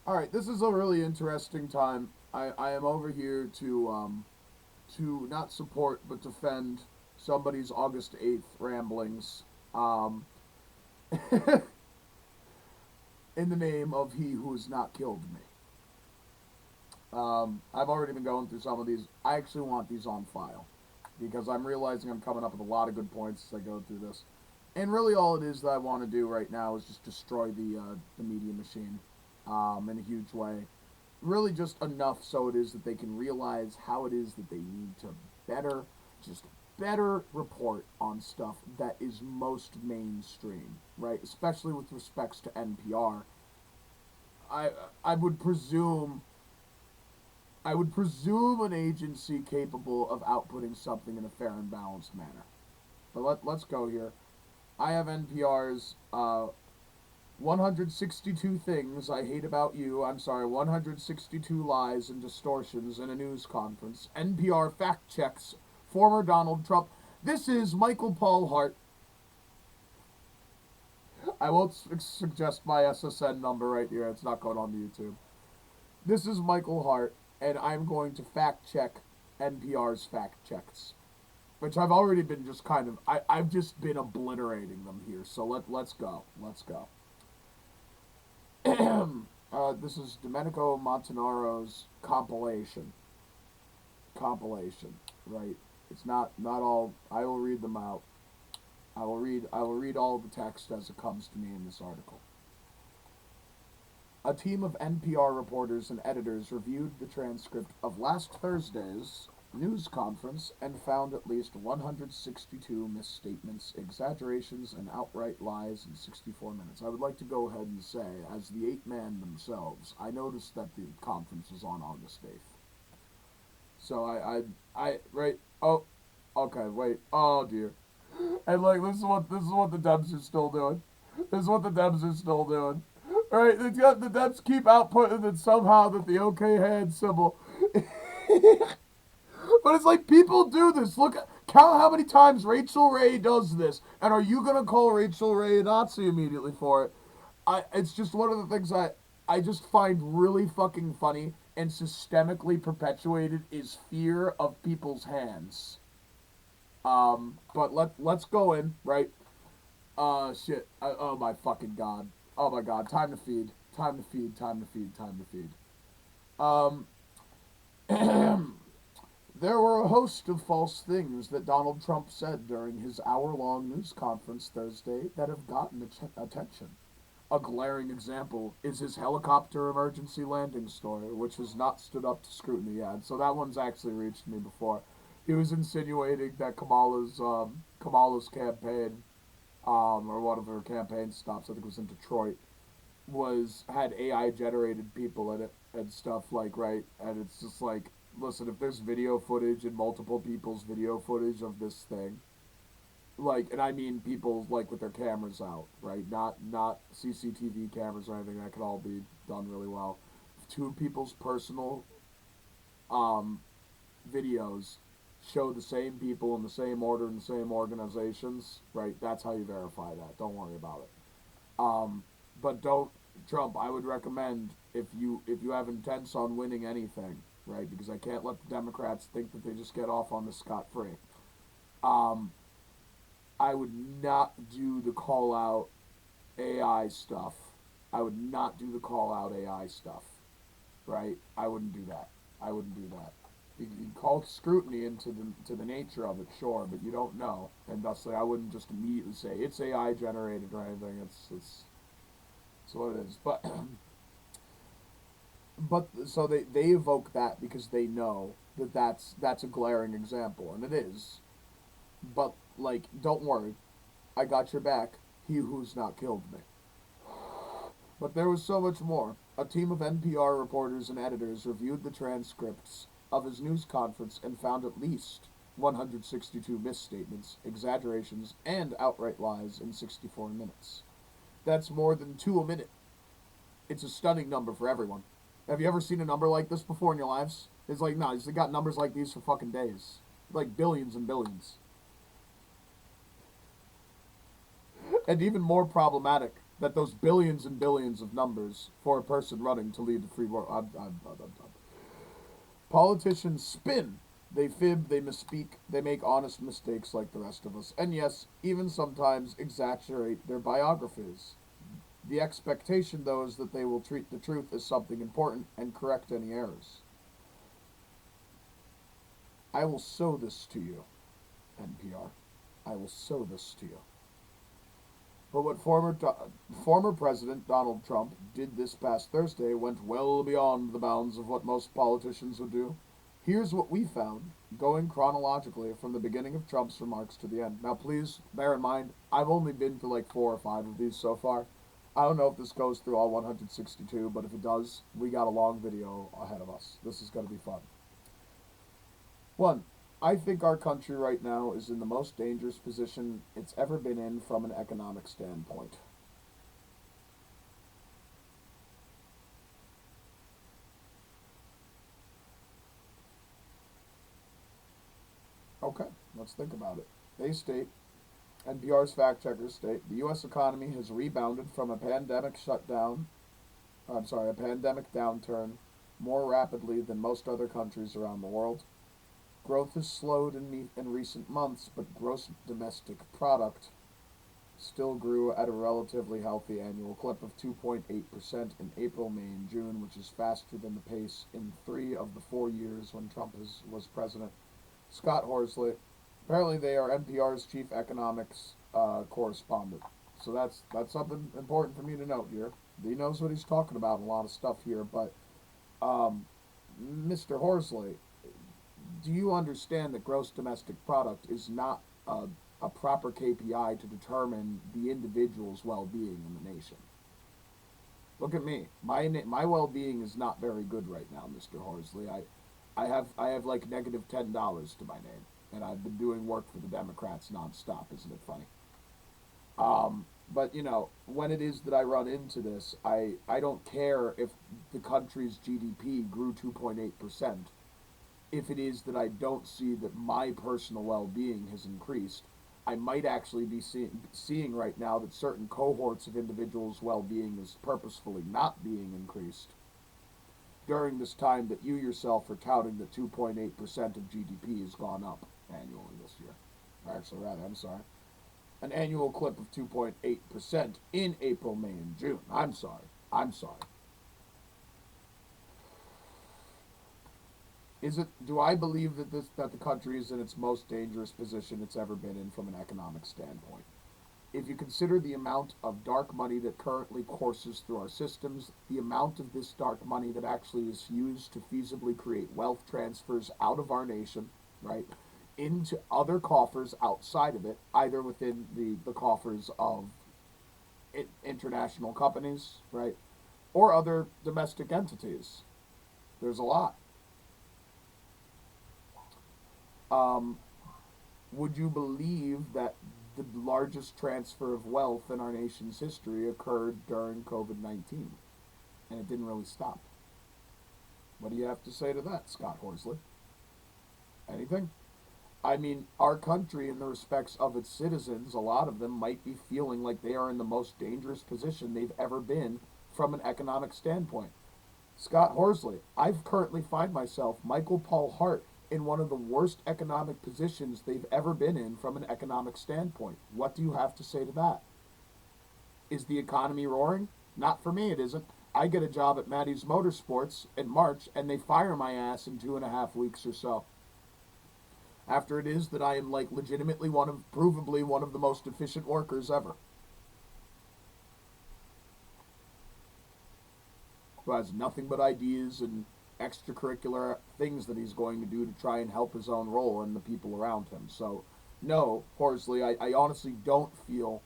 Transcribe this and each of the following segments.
All right, this is a really interesting time. I am over here to not support but defend somebody's August 8th ramblings in the name of he who has not killed me. I've already been going through some of these. I actually want these on file because I'm realizing I'm coming up with a lot of good points as I go through this. And really, all it is that I want to do right now is just destroy the media machine in a huge way. Really, just enough so it is that they can realize how it is that they need to better, just better report on stuff that is most mainstream, right? Especially with respects to NPR. I I would presume I would presume an agency capable of outputting something in a fair and balanced manner. But let's go here. I have NPR's 162 things I hate about you. I'm sorry, 162 lies and distortions in a news conference. NPR fact checks former Donald Trump. This is Michael Paul Hart. I won't suggest my SSN number right here. It's not going on the YouTube. This is Michael Hart, and I'm going to fact check NPR's fact checks, which I've already been just kind of I've just been obliterating them here. So let's go. Let's go. This is Domenico Montanaro's compilation. Compilation, right? It's not all. I will read them out. I will read all the text as it comes to me in this article. A team of NPR reporters and editors reviewed the transcript of last Thursday's news conference and found at least 162 misstatements, exaggerations, and outright lies in 64 minutes. I would like to go ahead and say, as the 8 man themselves, I noticed that the conference was on August 8th. So right, oh, okay, wait, oh dear. And like, this is what the Debs are still doing. This is what the Debs are still doing. Right, the Debs keep outputting that somehow that the OK hand symbol. But it's like people do this. Look, count how many times Rachel Ray does this, and are you gonna call Rachel Ray a Nazi immediately for it? It's just one of the things I just find really fucking funny and systemically perpetuated is fear of people's hands. But let's go in right. Shit. Oh my fucking god. Oh my god. Time to feed. Time to feed. Time to feed. Time to feed. Um. There were a host of false things that Donald Trump said during his hour-long news conference Thursday that have gotten attention. A glaring example is his helicopter emergency landing story, which has not stood up to scrutiny yet. So that one's actually reached me before. He was insinuating that Kamala's campaign, or one of her campaign stops, I think it was in Detroit, had AI generated people in it and stuff like right, and it's just like, listen, if there's video footage and multiple people's video footage of this thing, like, and I mean people like with their cameras out, right? Not CCTV cameras or anything. That could all be done really well. If two people's personal um, videos show the same people in the same order in the same organizations, right? That's how you verify that. Don't worry about it. But don't Trump. I would recommend if you have intents on winning anything, right? Because I can't let the Democrats think that they just get off on this scot free. Um, I would not do the call out AI stuff. I would not do the call out AI stuff, right? I wouldn't do that. I wouldn't do that. You call scrutiny into the nature of it, sure, but you don't know, and thusly I wouldn't just immediately say it's AI generated or anything. It's what it is. But so they evoke that because they know that that's a glaring example, and it is. But like, don't worry, I got your back. He who's not killed me. But there was so much more. A team of NPR reporters and editors reviewed the transcripts of his news conference and found at least 162 misstatements, exaggerations, and outright lies in 64 minutes. That's more than 2 a minute. It's a stunning number for everyone. Have you ever seen a number like this before in your lives? It's like, no, they got numbers like these for fucking days. Like billions and billions. And even more problematic, that those billions and billions of numbers for a person running to lead the free world. Politicians spin. They fib, they misspeak, they make honest mistakes like the rest of us, and yes, even sometimes exaggerate their biographies. The expectation, though, is that they will treat the truth as something important and correct any errors. I will sow this to you, NPR. I will sow this to you. But what former President Donald Trump did this past Thursday went well beyond the bounds of what most politicians would do. Here's what we found, going chronologically from the beginning of Trump's remarks to the end. Now, please bear in mind, I've only been to like 4 or 5 of these so far. I don't know if this goes through all 162, but if it does, we got a long video ahead of us. This is going to be fun. 1. I think our country right now is in the most dangerous position it's ever been in from an economic standpoint. Okay, let's think about it. They state, NPR's fact checkers state, the U.S. economy has rebounded from a pandemic a pandemic downturn more rapidly than most other countries around the world. Growth has slowed in recent months, but gross domestic product still grew at a relatively healthy annual clip of 2.8% in April, May, and June, which is faster than the pace in 3 of the 4 years when Trump was president. Scott Horsley, apparently they are NPR's chief economics correspondent. So that's something important for me to note here. He knows what he's talking about in a lot of stuff here, but Mr. Horsley, do you understand that gross domestic product is not a proper KPI to determine the individual's well-being in the nation? Look at me. My well-being is not very good right now, Mr. Horsley. I have like -$10 to my name, and I've been doing work for the Democrats nonstop. Isn't it funny? But you know, when it is that I run into this, I don't care if the country's GDP grew 2.8%. If it is that I don't see that my personal well-being has increased, I might actually be seeing right now that certain cohorts of individuals' well-being is purposefully not being increased during this time that you yourself are touting that 2.8% of GDP has gone up annually this year. Actually, rather, I'm sorry. An annual clip of 2.8% in April, May, and June. I'm sorry. Do I believe that the country is in its most dangerous position it's ever been in from an economic standpoint? If you consider the amount of dark money that currently courses through our systems, the amount of this dark money that actually is used to feasibly create wealth transfers out of our nation, right, into other coffers outside of it, either within the coffers of international companies, right, or other domestic entities, there's a lot. Would you believe that the largest transfer of wealth in our nation's history occurred during COVID-19? And it didn't really stop. What do you have to say to that, Scott Horsley? Anything? I mean, our country, in the respects of its citizens, a lot of them might be feeling like they are in the most dangerous position they've ever been from an economic standpoint. Scott Horsley, I've currently find myself, Michael Paul Hart, in one of the worst economic positions they've ever been in from an economic standpoint. What do you have to say to that? Is the economy roaring? Not for me, it isn't. I get a job at Maddie's Motorsports in March, and they fire my ass in 2.5 weeks or so. After it is that I am like legitimately provably one of the most efficient workers ever. Who has nothing but ideas and extracurricular things that he's going to do to try and help his own role and the people around him. So, no, Horsley, I honestly don't feel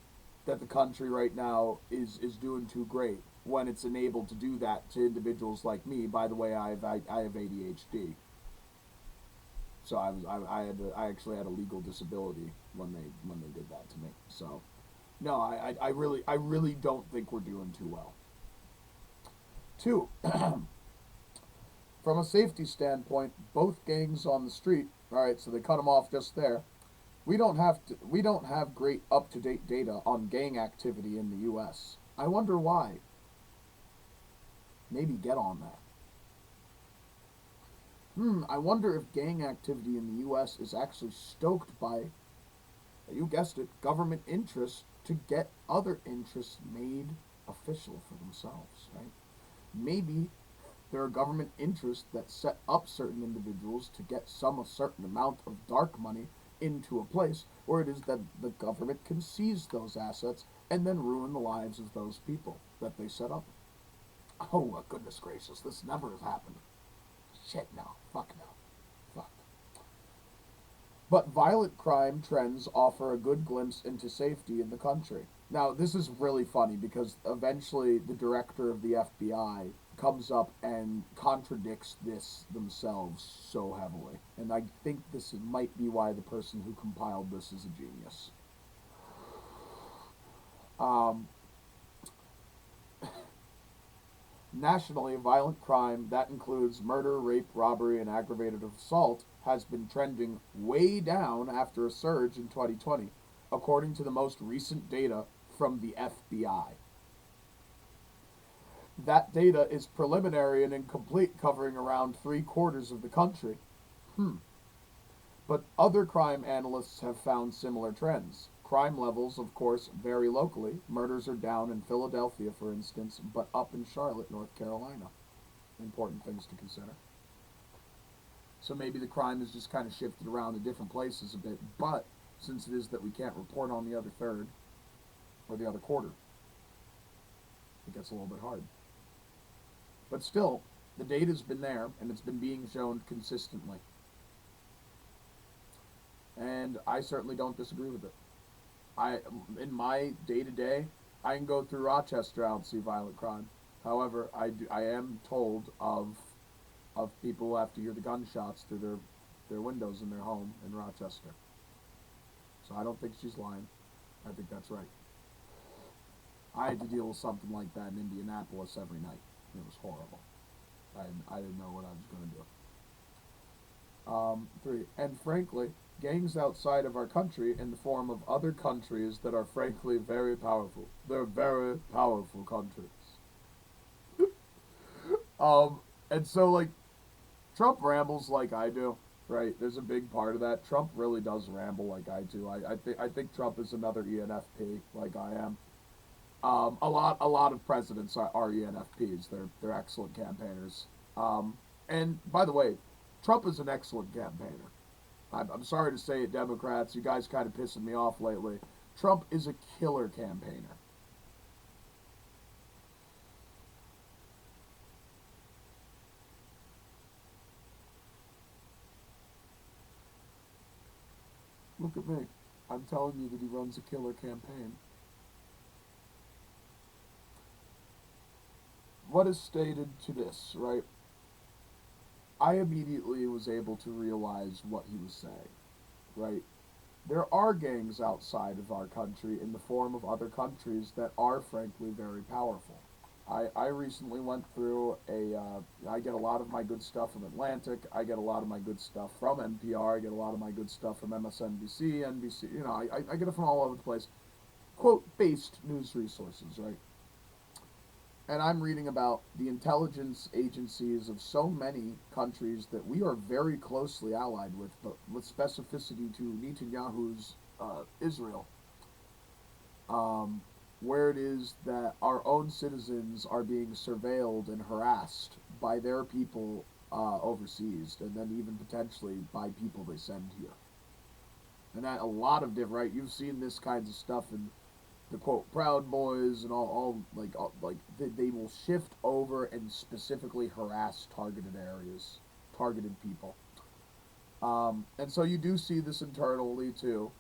that the country right now is doing too great when it's enabled to do that to individuals like me. By the way, I have ADHD. So I actually had a legal disability when they did that to me. So, no, I really don't think we're doing too well. 2, from a safety standpoint, both gangs on the street. All right, so they cut them off just there. We don't have great up-to-date data on gang activity in the U.S. I wonder why. Maybe get on that. I wonder if gang activity in the U.S. is actually stoked by, you guessed it, government interests to get other interests made official for themselves, right? Maybe there are government interests that set up certain individuals to get a certain amount of dark money into a place where it is that the government can seize those assets and then ruin the lives of those people that they set up. Oh, goodness gracious, this never has happened. Shit, no. Fuck no. Fuck. But violent crime trends offer a good glimpse into safety in the country. Now, this is really funny because eventually the director of the FBI comes up and contradicts this themselves so heavily. And I think this might be why the person who compiled this is a genius. Um, Nationally, violent crime that includes murder, rape, robbery, and aggravated assault has been trending way down after a surge in 2020, according to the most recent data from the FBI. That data is preliminary and incomplete, covering around 3/4 of the country. Hmm. But other crime analysts have found similar trends. Crime levels, of course, vary locally. Murders are down in Philadelphia, for instance, but up in Charlotte, North Carolina. Important things to consider. So maybe the crime is just kind of shifted around to different places a bit, but since it is that we can't report on the other third or the other quarter, it gets a little bit hard. But still, the data's been there and it's been being shown consistently. And I certainly don't disagree with it. I in my day to day, I can go through Rochester. I don't see violent crime. However, I am told of people who have to hear the gunshots through their windows in their home in Rochester. So I don't think she's lying. I think that's right. I had to deal with something like that in Indianapolis every night. It was horrible. I didn't know what I was going to do. Three, and frankly, gangs outside of our country in the form of other countries that are frankly very powerful. They're very powerful countries. And so like Trump rambles like I do, right? There's a big part of that. Trump really does ramble like I do. I think Trump is another ENFP like I am. A lot of presidents are ENFPs. They're excellent campaigners. And by the way, Trump is an excellent campaigner. I'm sorry to say it, Democrats. You guys kind of pissing me off lately. Trump is a killer campaigner. Look at me. I'm telling you that he runs a killer campaign. What is stated to this, right? I immediately was able to realize what he was saying, right? There are gangs outside of our country in the form of other countries that are frankly very powerful. I recently went through I get a lot of my good stuff from Atlantic. I get a lot of my good stuff from NPR. I get a lot of my good stuff from MSNBC, NBC. I get it from all over the place. Quote based news resources, right? And I'm reading about the intelligence agencies of so many countries that we are very closely allied with, but with specificity to Netanyahu's Israel, um, where it is that our own citizens are being surveilled and harassed by their people overseas, and then even potentially by people they send here. And that a lot of different, right? You've seen this kinds of stuff in the quote Proud Boys and all they will shift over and specifically harass targeted areas, targeted people. And so you do see this internally too,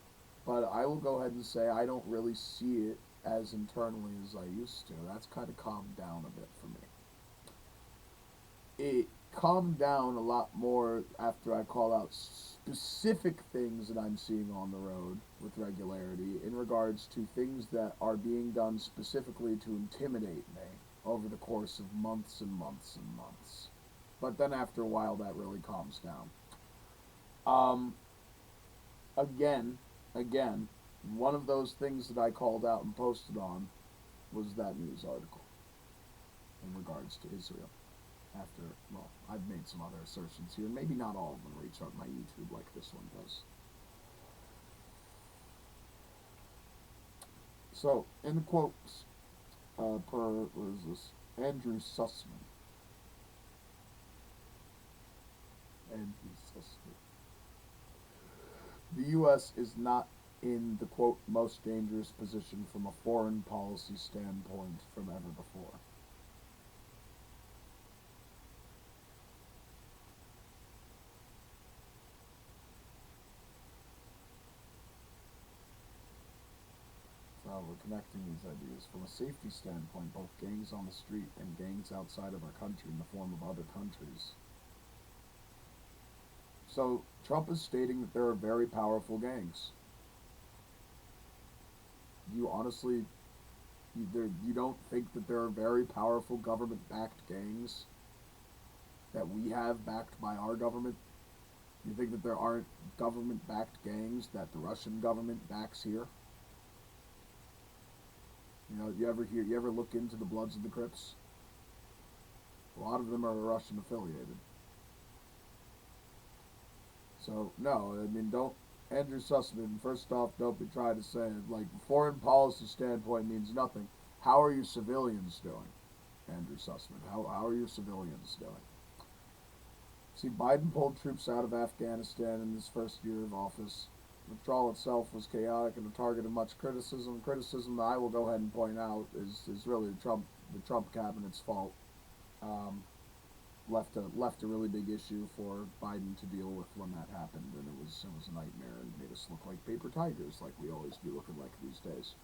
but I will go ahead and say I don't really see it as internally as I used to. That's kind of calmed down a bit for me. It calmed down a lot more after I call out specific things that I'm seeing on the road with regularity in regards to things that are being done specifically to intimidate me over the course of months and months and months. But then after a while, that really calms down. Um, again, again, one of those things that I called out and posted on was that news article in regards to Israel. After, well, I've made some other assertions here, and maybe not all of them reach on my YouTube like this one does. So, in the quotes, what is this? Andrew Sussman. Andrew Sussman. The U.S. is not in the, quote, most dangerous position from a foreign policy standpoint from ever before. We're connecting these ideas. From a safety standpoint, both gangs on the street and gangs outside of our country in the form of other countries. So, Trump is stating that there are very powerful gangs. You honestly, you don't think that there are very powerful government-backed gangs that we have backed by our government? You think that there aren't government-backed gangs that the Russian government backs here? You know, you ever look into the Bloods and the Crips? A lot of them are Russian affiliated. So, no, I mean, Andrew Sussman, first off, don't be trying to say it. Like, foreign policy standpoint means nothing. How are your civilians doing, Andrew Sussman? How are your civilians doing? See, Biden pulled troops out of Afghanistan in his first year of office. The withdrawal itself was chaotic and a target of much criticism. Criticism that I will go ahead and point out is really the Trump cabinet's fault. Left a really big issue for Biden to deal with when that happened, and it was a nightmare and made us look like paper tigers, like we always be looking like these days.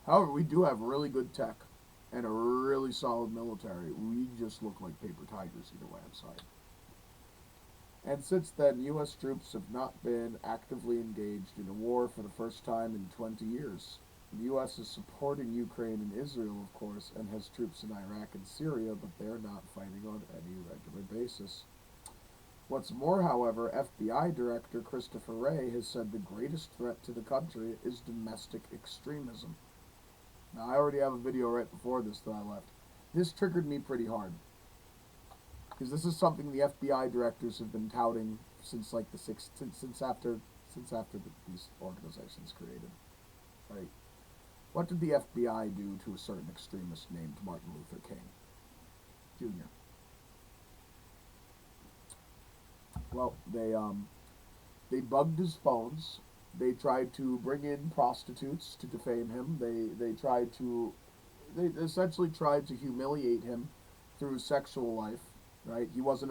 However, we do have really good tech and a really solid military. We just look like paper tigers either way, I'm sorry. And since then, U.S. troops have not been actively engaged in a war for the first time in 20 years. The U.S. is supporting Ukraine and Israel, of course, and has troops in Iraq and Syria, but they're not fighting on any regular basis. What's more, however, FBI Director Christopher Wray has said the greatest threat to the country is domestic extremism. Now, I already have a video right before this that I left. This triggered me pretty hard, because this is something the FBI directors have been touting since like since after these organizations created, right? What did the FBI do to a certain extremist named Martin Luther King Jr.? Well, they bugged his phones. They tried to bring in prostitutes to defame him. They essentially tried to humiliate him through his sexual life. Right? He was, I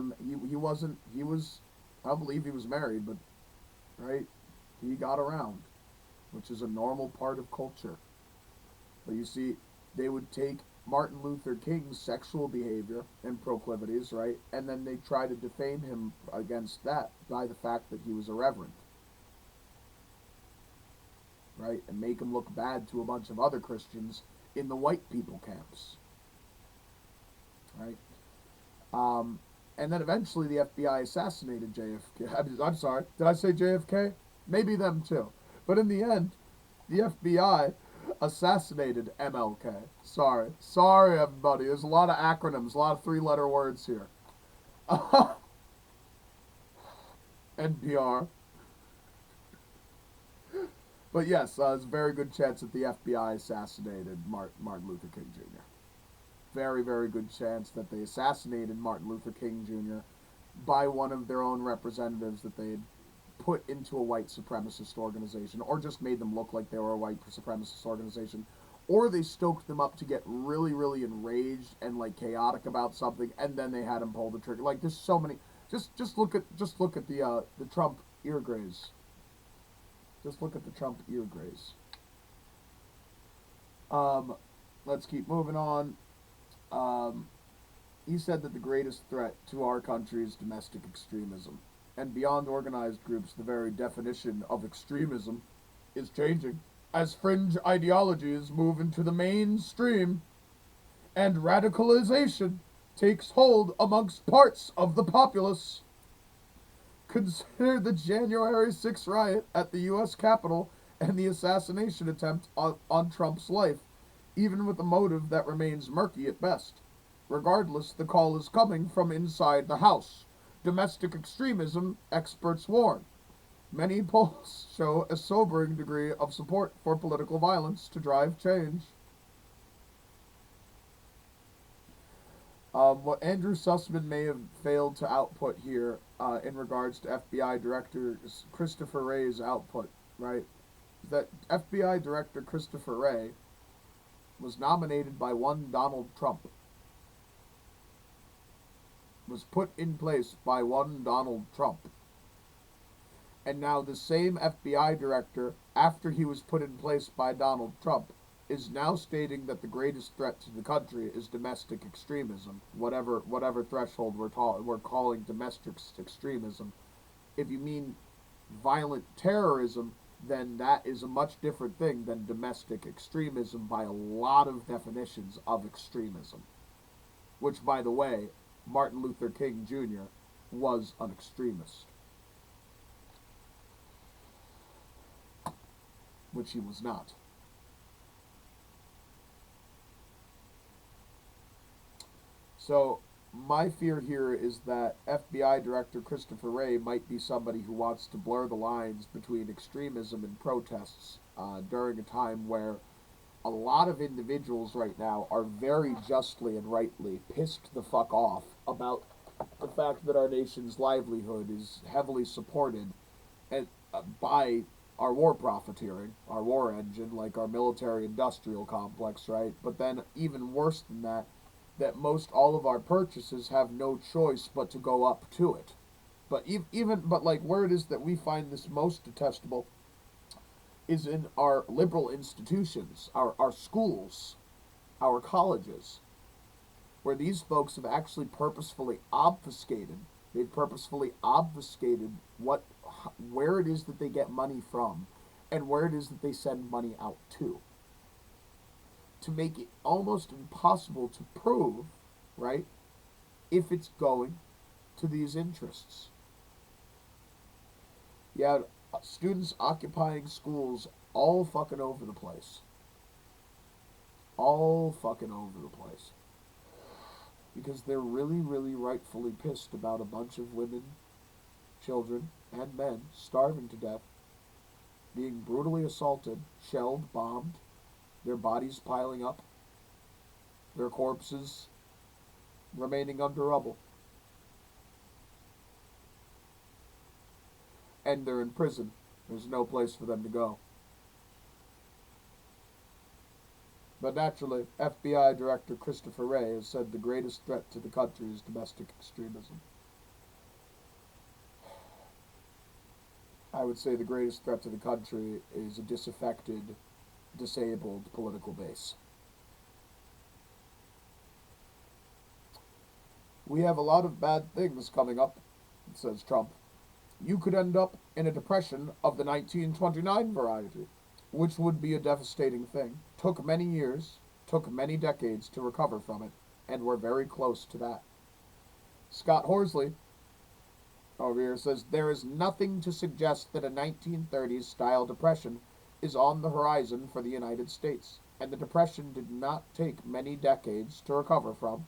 believe he was married, but, right? He got around, which is a normal part of culture. But you see, they would take Martin Luther King's sexual behavior and proclivities, right? And then they try to defame him against that by the fact that he was irreverent. Right? And make him look bad to a bunch of other Christians in the white people camps. Right? And then eventually the FBI assassinated JFK. I'm sorry, did I say JFK? Maybe them too. But in the end, the FBI assassinated MLK. Sorry everybody, there's a lot of acronyms, a lot of three-letter words here. NPR. But yes, there's a very good chance that the FBI assassinated Martin Luther King Jr. Very, very good chance that they assassinated Martin Luther King Jr. by one of their own representatives that they had put into a white supremacist organization, or just made them look like they were a white supremacist organization, or they stoked them up to get really, really enraged and like chaotic about something, and then they had him pull the trigger. Like, there's so many. Just look at the Trump ear graze. Just look at the Trump ear graze. Let's keep moving on. He said that the greatest threat to our country is domestic extremism. And beyond organized groups, the very definition of extremism is changing as fringe ideologies move into the mainstream and radicalization takes hold amongst parts of the populace. Consider the January 6th riot at the U.S. Capitol and the assassination attempt on Trump's life. even with a motive that remains murky at best. Regardless, the call is coming from inside the House. Domestic extremism, experts warn. Many polls show a sobering degree of support for political violence to drive change. What Andrew Sussman may have failed to output here in regards to FBI Director Christopher Wray's output, right, is that FBI Director Christopher Wray was nominated by one Donald Trump, was put in place by one Donald Trump. And now the same FBI director, after he was put in place by Donald Trump, is now stating that the greatest threat to the country is domestic extremism, whatever threshold we're calling domestic extremism. If you mean violent terrorism, then that is a much different thing than domestic extremism by a lot of definitions of extremism. Which, by the way, Martin Luther King Jr. was an extremist. Which he was not. So, my fear here is that FBI Director Christopher Wray might be somebody who wants to blur the lines between extremism and protests during a time where a lot of individuals right now are very justly and rightly pissed the fuck off about the fact that our nation's livelihood is heavily supported by our war profiteering, our war engine, like our military-industrial complex, right? But then, even worse than that, that most all of our purchases have no choice but to go up to it. But where it is that we find this most detestable is in our liberal institutions, our schools, our colleges, where these folks have actually purposefully obfuscated. They've purposefully obfuscated where it is that they get money from and where it is that they send money out to make it almost impossible to prove, right, if it's going to these interests. You had students occupying schools all fucking over the place. All fucking over the place. Because they're really, really rightfully pissed about a bunch of women, children, and men starving to death, being brutally assaulted, shelled, bombed, their bodies piling up, their corpses remaining under rubble. And they're in prison. There's no place for them to go. But naturally, FBI Director Christopher Wray has said the greatest threat to the country is domestic extremism. I would say the greatest threat to the country is a disaffected, disabled political base. We have a lot of bad things coming up, says Trump. You could end up in a depression of the 1929 variety, which would be a devastating thing. Took many years, took many decades to recover from it, and we're very close to that. Scott Horsley over here says, there is nothing to suggest that a 1930s style depression is on the horizon for the United States, and the Depression did not take many decades to recover from.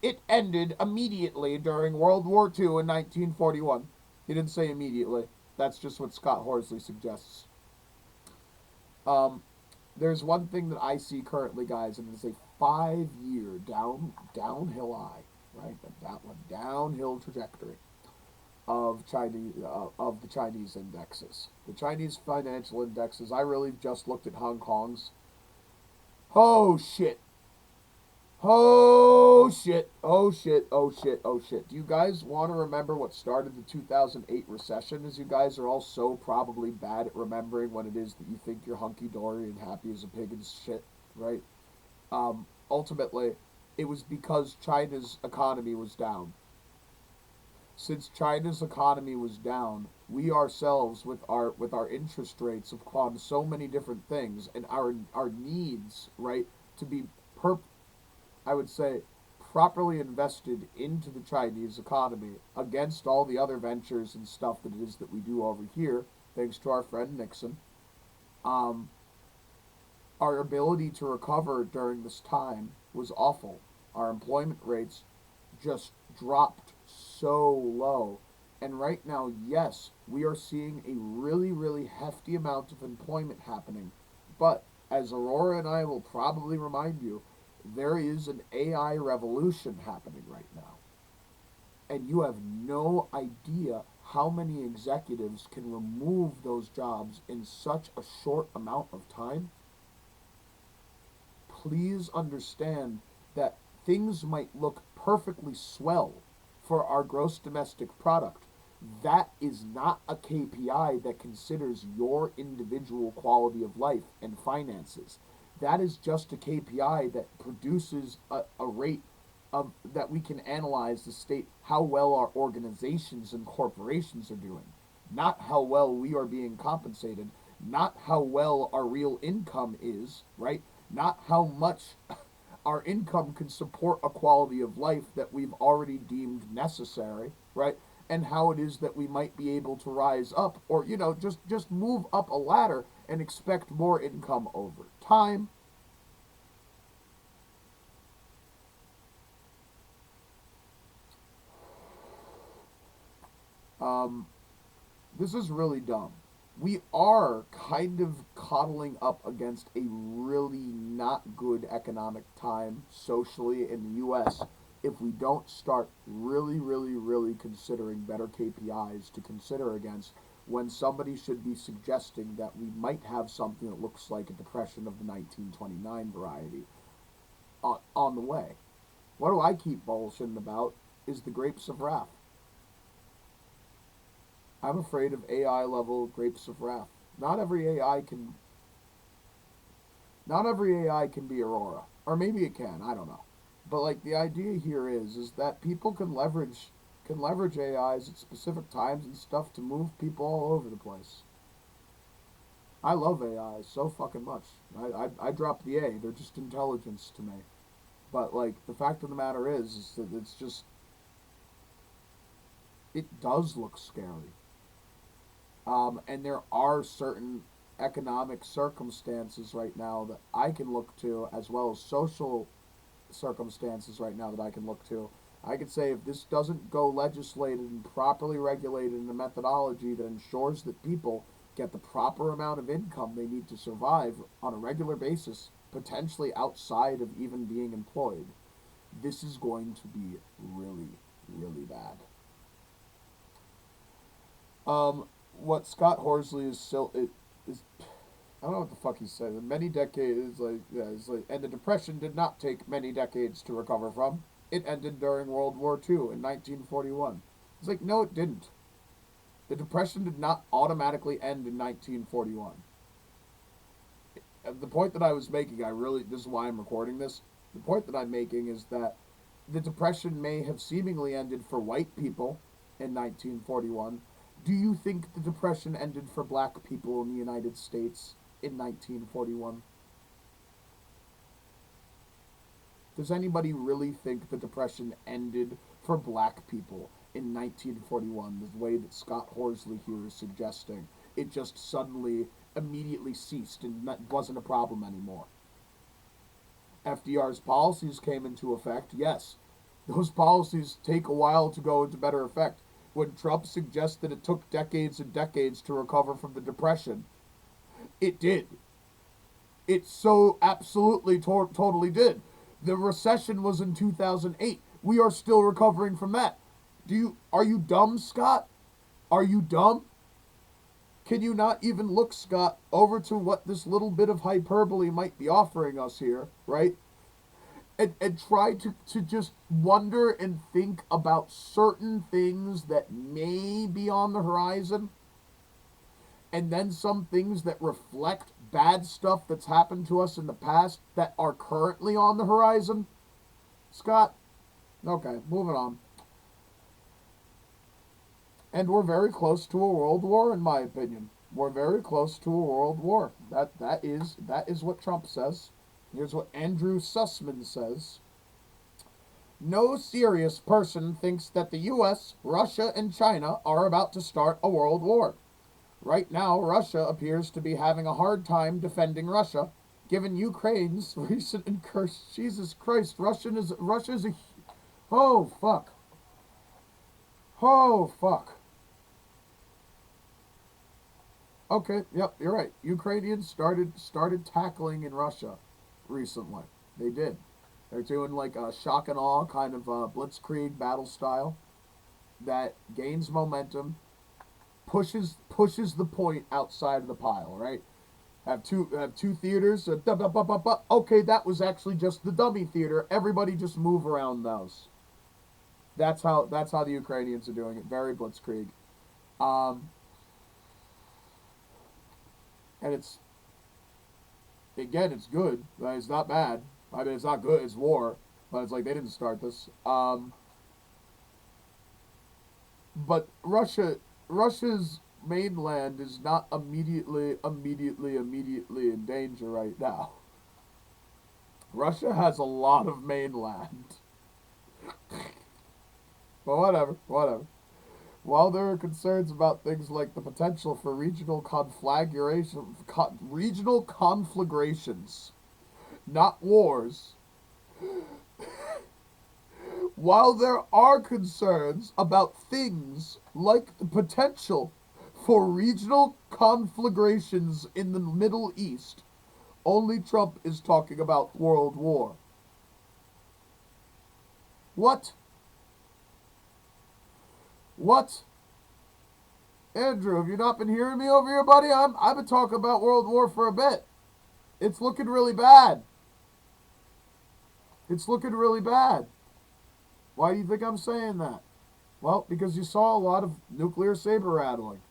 It ended immediately during World War II in 1941. He didn't say immediately. That's just what Scott Horsley suggests. There's one thing that I see currently, guys, and it's a 5-year downhill right? A downhill trajectory of the Chinese indexes. The Chinese financial indexes, I really just looked at Hong Kong's. Oh shit. Oh shit. Oh shit. Oh shit. Oh shit. Do you guys want to remember what started the 2008 recession? As you guys are all so probably bad at remembering what it is that you think you're hunky-dory and happy as a pig and shit, right? Ultimately, it was because China's economy was down. Since China's economy was down, we ourselves, with our interest rates, have gone so many different things, and our needs, right, to be I would say properly invested into the Chinese economy against all the other ventures and stuff that it is that we do over here, thanks to our friend Nixon. Our ability to recover during this time was awful. Our employment rates just dropped so low. And right now, yes, we are seeing a really, really hefty amount of employment happening. But as Aurora and I will probably remind you, there is an AI revolution happening right now. And you have no idea how many executives can remove those jobs in such a short amount of time. Please understand that things might look perfectly swell for our gross domestic product. That is not a KPI that considers your individual quality of life and finances. That is just a KPI that produces a rate of that we can analyze to state how well our organizations and corporations are doing, not how well we are being compensated, not how well our real income is, right? Not how much our income can support a quality of life that we've already deemed necessary, right? And how it is that we might be able to rise up or, just move up a ladder and expect more income over time. Um, this is really dumb. We are kind of coddling up against a really not good economic time socially in the US if we don't start really, really, really considering better KPIs to consider against when somebody should be suggesting that we might have something that looks like a depression of the 1929 variety on the way. What do I keep bullshitting about is the grapes of wrath. I'm afraid of AI level grapes of wrath. Not every AI can not every AI can be Aurora. Or maybe it can, I don't know. But like the idea here is that people can leverage AIs at specific times and stuff to move people all over the place. I love AIs so fucking much. I drop the A. They're just intelligence to me. But like the fact of the matter is that it does look scary. And there are certain economic circumstances right now that I can look to, as well as social circumstances right now that I can look to. I could say if this doesn't go legislated and properly regulated in a methodology that ensures that people get the proper amount of income they need to survive on a regular basis, potentially outside of even being employed, this is going to be really, really bad. What Scott Horsley is still it is I don't know what the fuck he said. Many decades, like yeah, it's like, and the depression did not take many decades to recover from. It ended during World War II in 1941. It's like no, it didn't. The depression did not automatically end in 1941. The point that I was making, this is why I'm recording this. The point that I'm making is that the depression may have seemingly ended for white people in 1941. Do you think the depression ended for black people in the United States in 1941? Does anybody really think the Depression ended for black people in 1941 the way that Scott Horsley here is suggesting? It just suddenly, immediately ceased and wasn't a problem anymore. FDR's policies came into effect, yes. Those policies take a while to go into better effect. When Trump suggests that it took decades and decades to recover from the Depression, it did. It so absolutely totally did. The recession was in 2008. We are still recovering from that. Are you dumb, Scott? Are you dumb? Can you not even look, Scott, over to what this little bit of hyperbole might be offering us here, right? And try to just wonder and think about certain things that may be on the horizon, and then some things that reflect bad stuff that's happened to us in the past that are currently on the horizon? Scott? Okay, moving on. And we're very close to a world war, in my opinion. We're very close to a world war. That is what Trump says. Here's what Andrew Sussman says. No serious person thinks that the US, Russia, and China are about to start a world war. Right now, Russia appears to be having a hard time defending Russia, given Ukraine's recent incursion. Jesus Christ, Russia's a. Oh fuck. Oh fuck. Okay, yep, you're right. Ukrainians started tackling in Russia recently. They did. They're doing like a shock and awe kind of blitzkrieg battle style that gains momentum, pushes the point outside of the pile. Right? Have two theaters. Okay, that was actually just the dummy theater. Everybody just move around those. That's how the Ukrainians are doing it. Very blitzkrieg. Um, and it's good. It's not bad. I mean, it's not good. It's war, but it's like they didn't start this. But Russia's mainland is not immediately in danger right now. Russia has a lot of mainland. But whatever. While there are concerns about things like the potential for regional conflagrations, not wars, while there are concerns about things like the potential for regional conflagrations in the Middle East, only Trump is talking about World War. What? What? Andrew, have you not been hearing me over here, buddy? I've been talking about World War for a bit. It's looking really bad. It's looking really bad. Why do you think I'm saying that? Well, because you saw a lot of nuclear saber rattling.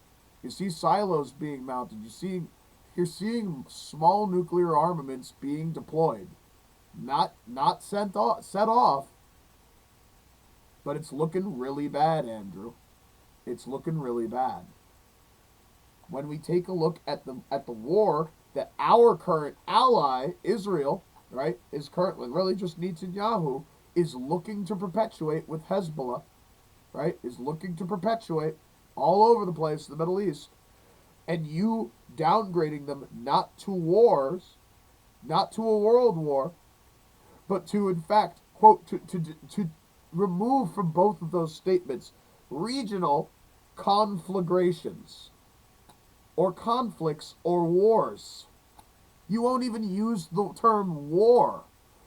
You see silos being mounted. You're seeing small nuclear armaments being deployed. Not set off, but it's looking really bad, Andrew. It's looking really bad. When we take a look at the war that our current ally, Israel, right, is currently really just Netanyahu, is looking to perpetuate with Hezbollah, right, is looking to perpetuate all over the place, the Middle East, and you downgrading them not to wars, not to a world war, but to, in fact, quote, to remove from both of those statements regional conflagrations or conflicts or wars. You won't even use the term war.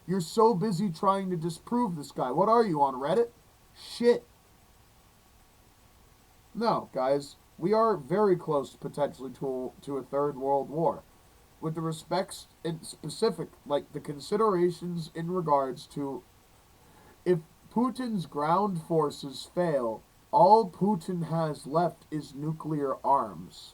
You're so busy trying to disprove this guy. What are you, on Reddit? Shit. No, guys, we are very close potentially to a third world war. With the respects in specific, like the considerations in regards to if Putin's ground forces fail, all Putin has left is nuclear arms.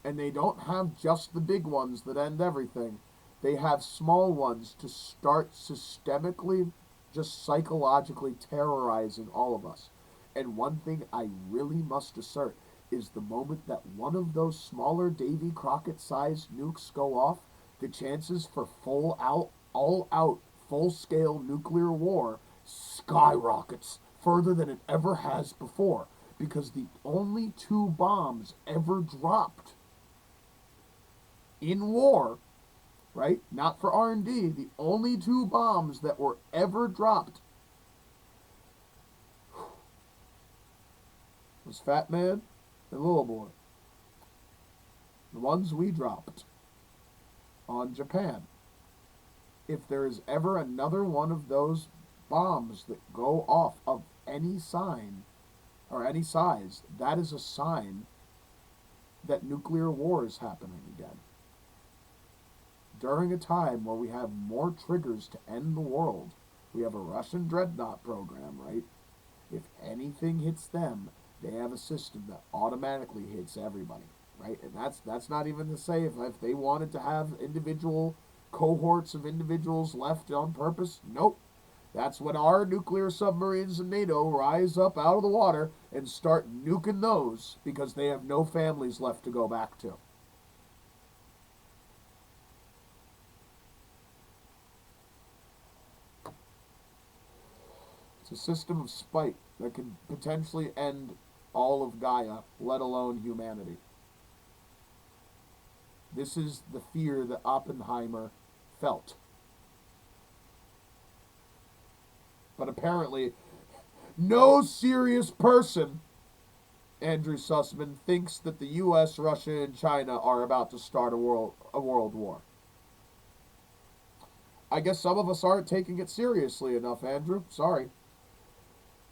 And they don't have just the big ones that end everything. They have small ones to start systemically, just psychologically terrorizing all of us. And one thing I really must assert is the moment that one of those smaller Davy Crockett-sized nukes go off, the chances for all out, full-scale nuclear war skyrockets further than it ever has before. Because the only two bombs ever dropped in war, right? Not for R&D. The only two bombs that were ever dropped was Fat Man and Little Boy. The ones we dropped on Japan. If there is ever another one of those bombs that go off of any sign or any size, that is a sign that nuclear war is happening again. During a time where we have more triggers to end the world, we have a Russian dreadnought program, right? If anything hits them, they have a system that automatically hits everybody, right? And that's not even to say if they wanted to have individual cohorts of individuals left on purpose. Nope. That's when our nuclear submarines in NATO rise up out of the water and start nuking those because they have no families left to go back to. It's a system of spite that could potentially end all of Gaia, let alone humanity. This is the fear that Oppenheimer felt. But apparently, no serious person, Andrew Sussman, thinks that the U.S., Russia, and China are about to start a world war. I guess some of us aren't taking it seriously enough, Andrew. Sorry.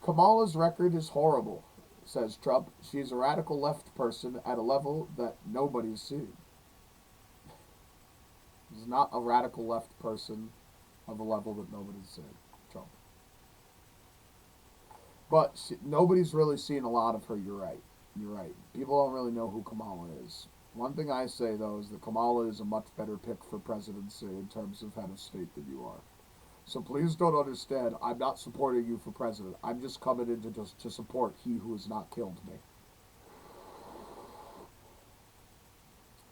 Kamala's record is horrible, says Trump. She's a radical left person at a level that nobody's seen. She's not a radical left person of a level that nobody's seen, Trump. But nobody's really seen a lot of her, you're right. You're right. People don't really know who Kamala is. One thing I say, though, is that Kamala is a much better pick for presidency in terms of head of state than you are. So please don't understand, I'm not supporting you for president. I'm just coming in to support he who has not killed me.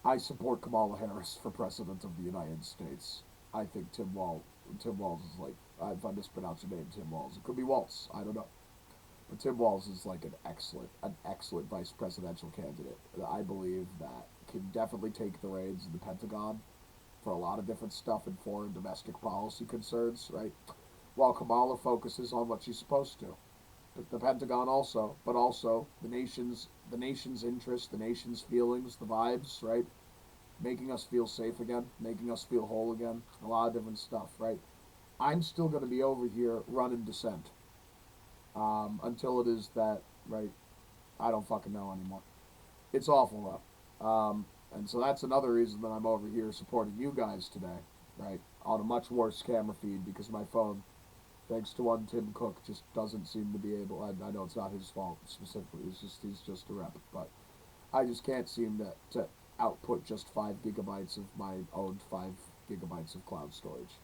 I support Kamala Harris for president of the United States. I think Tim Walz is like, if I mispronounce your name, Tim Walz. It could be Waltz, I don't know. But Tim Walz is like an excellent vice presidential candidate. I believe that can definitely take the reins in the Pentagon for a lot of different stuff in foreign domestic policy concerns, right? While Kamala focuses on what she's supposed to. But the Pentagon also, but also the nation's interest, the nation's feelings, the vibes, right? Making us feel safe again, making us feel whole again, a lot of different stuff, right? I'm still going to be over here running dissent. Until it is that, right, I don't fucking know anymore. It's awful, though. And so that's another reason that I'm over here supporting you guys today, right, on a much worse camera feed because my phone, thanks to one Tim Cook, just doesn't seem to be able, I know it's not his fault specifically, he's just a rep, but I just can't seem to output just 5 gigabytes of my own 5 gigabytes of cloud storage.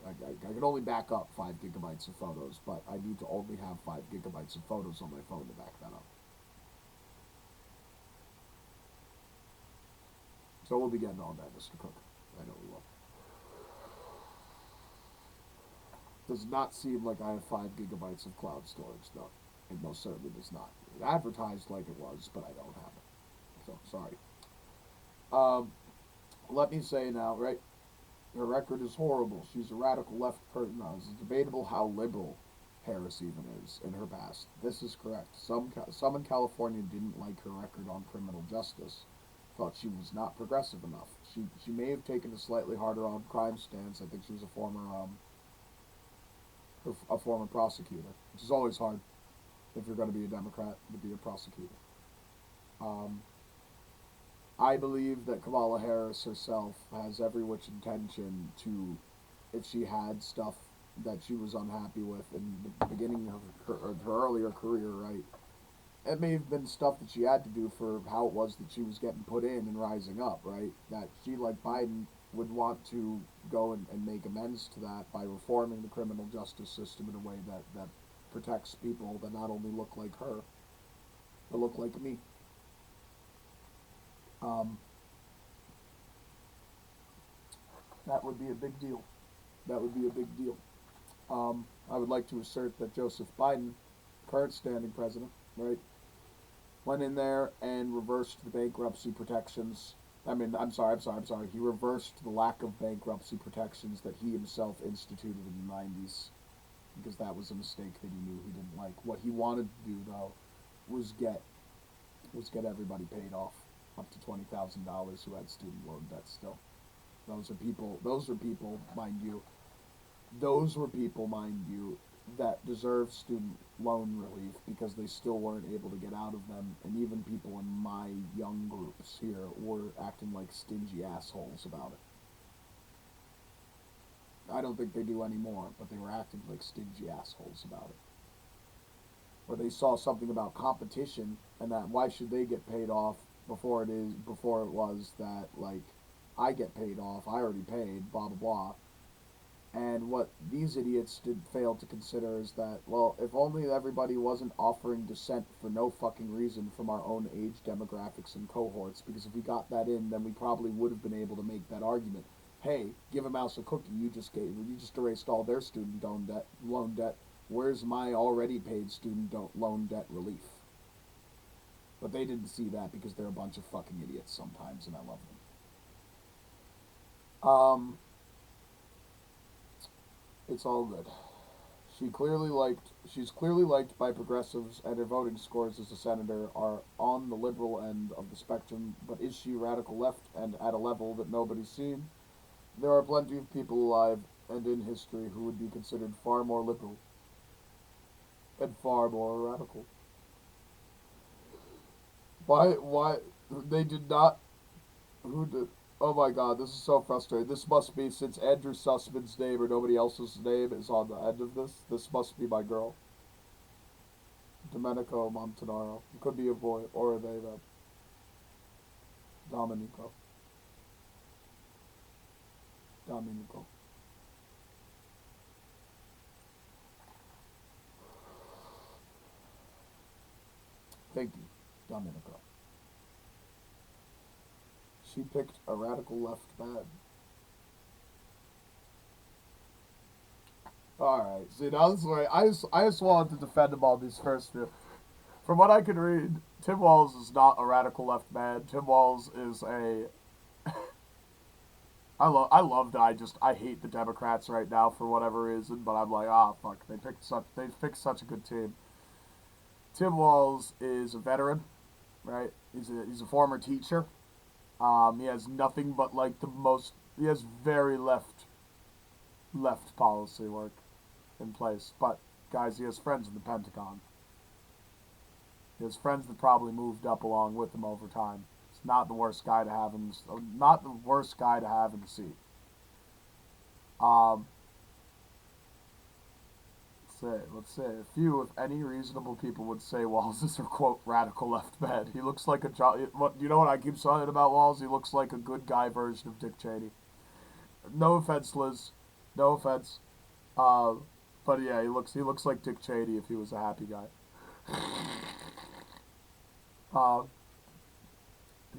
I can only back up 5 gigabytes of photos, but I need to only have 5 gigabytes of photos on my phone to back that up. So we'll be getting on that, Mr. Cook. I know we will. Does not seem like I have 5 gigabytes of cloud storage, though. It most certainly does not. It advertised like it was, but I don't have it. So, sorry. Let me say now, right? Her record is horrible. She's a radical left person. Now, it's debatable how liberal Harris even is in her past. This is correct. Some in California didn't like her record on criminal justice. Thought she was not progressive enough. She may have taken a slightly harder on crime stance. I think she was a former prosecutor, which is always hard if you're going to be a Democrat to be a prosecutor. I believe that Kamala Harris herself has every which intention to, if she had stuff that she was unhappy with in the beginning of her earlier career, right? It may have been stuff that she had to do for how it was that she was getting put in and rising up, right? That she, like Biden, would want to go and make amends to that by reforming the criminal justice system in a way that protects people that not only look like her, but look like me. That would be a big deal. That would be a big deal. I would like to assert that Joseph Biden, current standing president, right, went in there and reversed the bankruptcy protections. I'm sorry. He reversed the lack of bankruptcy protections that he himself instituted in the 90s because that was a mistake that he knew he didn't like. What he wanted to do, though, was get everybody paid off, up to $20,000 who had student loan debt still. Those were people, mind you, that deserve student loan relief because they still weren't able to get out of them, and even people in my young groups here were acting like stingy assholes about it. I don't think they do anymore, but they were acting like stingy assholes about it. Where they saw something about competition and that why should they get paid off before it was that, like, I get paid off, I already paid, blah blah blah. And what these idiots did fail to consider is that, well, if only everybody wasn't offering dissent for no fucking reason from our own age demographics and cohorts, because if we got that in, then we probably would have been able to make that argument. Hey, give a mouse a cookie, you just erased all their student loan debt. Where's my already paid student loan debt relief? But they didn't see that because they're a bunch of fucking idiots sometimes, and I love them. It's all good. She's clearly liked by progressives, and her voting scores as a senator are on the liberal end of the spectrum, but is she radical left and at a level that nobody's seen? There are plenty of people alive and in history who would be considered far more liberal and far more radical. Why they did not who did oh my god, this is so frustrating. This must be since Andrew Sussman's name or nobody else's name is on the end of this. This must be my girl. Domenico Montanaro. It could be a boy or a they them. Domenico. Domenico. Thank you, Domenico. She picked a radical left bad. Alright, see now this way I just wanted to defend him on these first few. From what I can read, Tim Walz is not a radical left man. Tim Walz is a I hate the Democrats right now for whatever reason, but I'm like, ah, fuck, they picked such a good team. Tim Walz is a veteran, right? He's a former teacher. He has nothing but like the most. He has very left policy work in place, but guys, he has friends in the Pentagon. He has friends that probably moved up along with him over time. It's not the worst guy to have in. Not the worst guy to have in the seat. Um, let's say a few, if any, reasonable people would say Walz is a quote radical left man. He looks like a what you know what I keep saying about Walz? He looks like a good guy version of Dick Cheney. No offense, Liz. No offense. Uh, but yeah, he looks like Dick Cheney if he was a happy guy. Uh,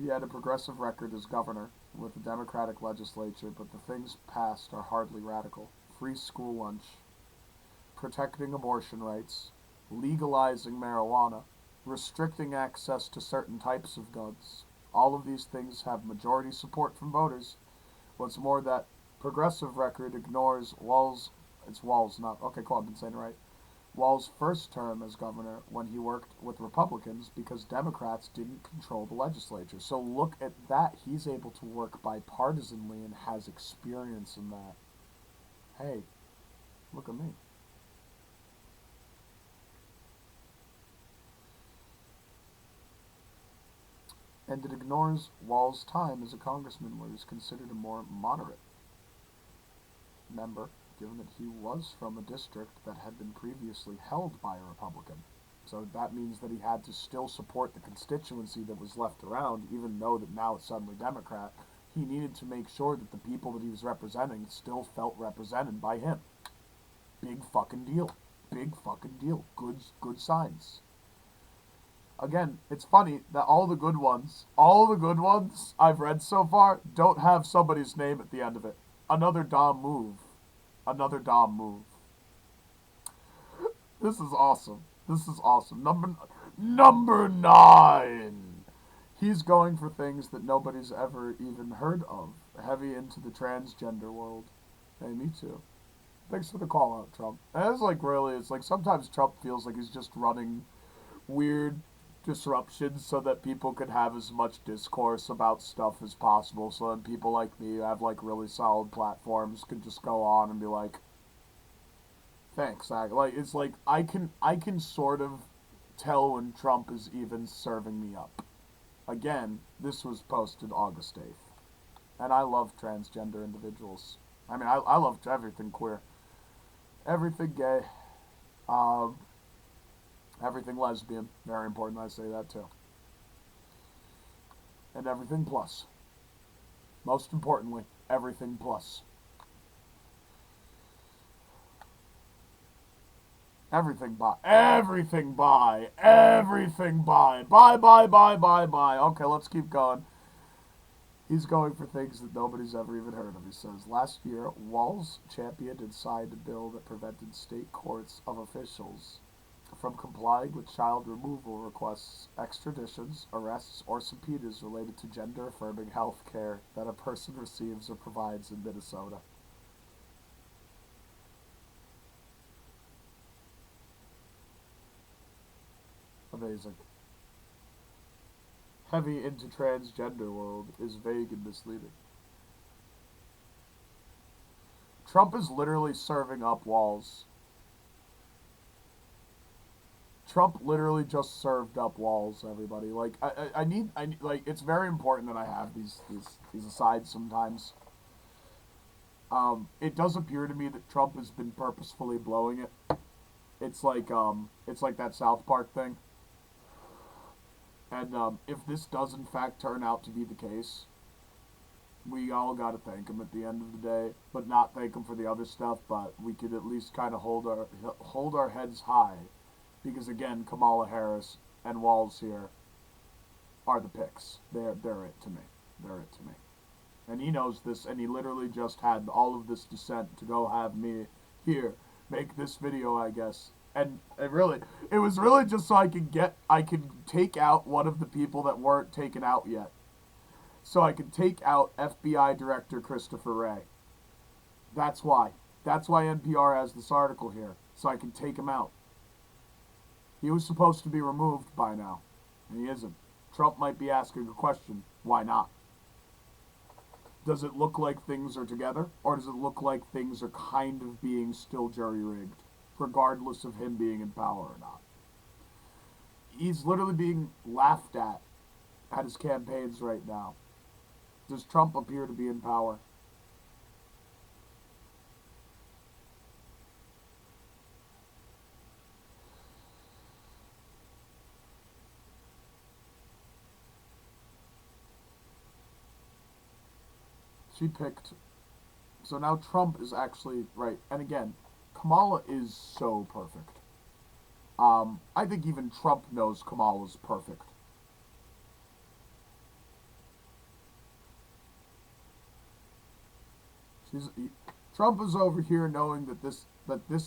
he had a progressive record as governor with the Democratic legislature, but the things passed are hardly radical. Free school lunch, protecting abortion rights, legalizing marijuana, restricting access to certain types of guns. All of these things have majority support from voters. What's more, that progressive record ignores Walz. It's Walz, not okay. Cool, I've been saying it right. Walz's first term as governor when he worked with Republicans because Democrats didn't control the legislature. So look at that. He's able to work bipartisanly and has experience in that. Hey, look at me. And it ignores Walz's time as a congressman where he's considered a more moderate member, given that he was from a district that had been previously held by a Republican. So that means that he had to still support the constituency that was left around, even though that now it's suddenly Democrat. He needed to make sure that the people that he was representing still felt represented by him. Big fucking deal. Big fucking deal. Good signs. Again, it's funny that all the good ones I've read so far don't have somebody's name at the end of it. Another Dom move. Another Dom move. This is awesome. This is awesome. Number 9. He's going for things that nobody's ever even heard of. Heavy into the transgender world. Hey, me too. Thanks for the call out, Trump. And it's like really, it's like sometimes Trump feels like he's just running weird disruptions so that people can have as much discourse about stuff as possible, so then people like me who have like really solid platforms can just go on and be like, thanks. Like it's like I can sort of tell when Trump is even serving me up. Again, this was posted August 8th. And I love transgender individuals. I mean, I love everything queer. Everything gay. Um, Everything lesbian. Very important I say that too. And everything plus. Most importantly, everything plus. Everything by. Everything by. Everything by. Bye. Okay, let's keep going. He's going for things that nobody's ever even heard of. He says, last year, Walz championed and signed a bill that prevented state courts of officials from complying with child removal requests, extraditions, arrests, or subpoenas related to gender-affirming health care that a person receives or provides in Minnesota. Amazing. Heavy into transgender world is vague and misleading. Trump is literally serving up walls. Trump literally just served up walls, everybody. Like, I need, like, it's very important that I have these asides sometimes. It does appear to me that Trump has been purposefully blowing it. It's like that South Park thing. And, if this does in fact turn out to be the case, we all gotta thank him at the end of the day, but not thank him for the other stuff, but we could at least kind of hold our heads high. Because again, Kamala Harris and Walls here are the picks. They're it to me. They're it to me. And he knows this, and he literally just had all of this dissent to go have me here make this video, I guess. And it was really just so I could take out one of the people that weren't taken out yet. So I could take out FBI Director Christopher Wray. That's why. That's why NPR has this article here, so I can take him out. He was supposed to be removed by now, and he isn't. Trump might be asking a question. Why not? Does it look like things are together, or does it look like things are kind of being still jury-rigged, regardless of him being in power or not? He's literally being laughed at his campaigns right now. Does Trump appear to be in power? She picked. So now Trump is actually right. And again, Kamala is so perfect. I think even Trump knows Kamala's perfect. Trump is over here knowing that this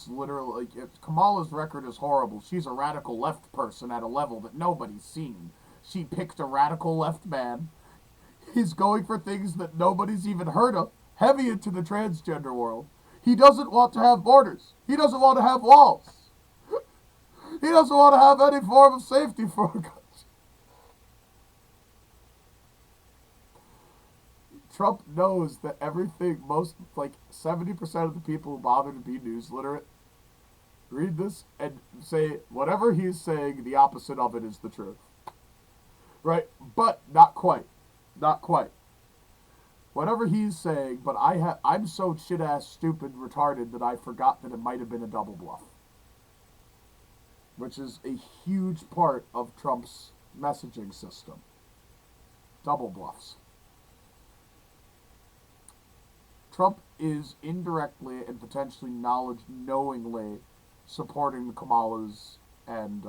literally, like, if Kamala's record is horrible, she's a radical left person at a level that nobody's seen. She picked a radical left man. He's going for things that nobody's even heard of, heavy into the transgender world. He doesn't want to have borders. He doesn't want to have walls. He doesn't want to have any form of safety for a country. Trump knows that everything, like 70% of the people who bother to be news literate read this and say whatever he's saying, the opposite of it is the truth. Right? But not quite. Not quite. Whatever he's saying, but I'm so shit-ass, stupid, retarded that I forgot that it might have been a double bluff. Which is a huge part of Trump's messaging system. Double bluffs. Trump is indirectly and potentially knowingly supporting the Kamalas and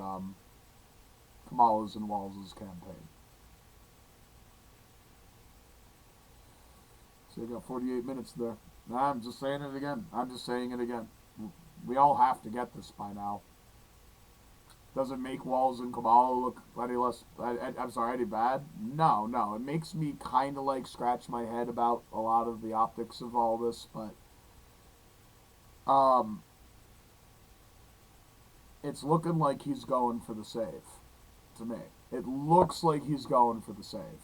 Walls' campaign. So you got 48 minutes there. I'm just saying it again. I'm just saying it again. We all have to get this by now. Does it make Walls and Kamala look any less, any bad? No. It makes me kind of like scratch my head about a lot of the optics of all this, but it's looking like he's going for the save, to me. It looks like he's going for the save.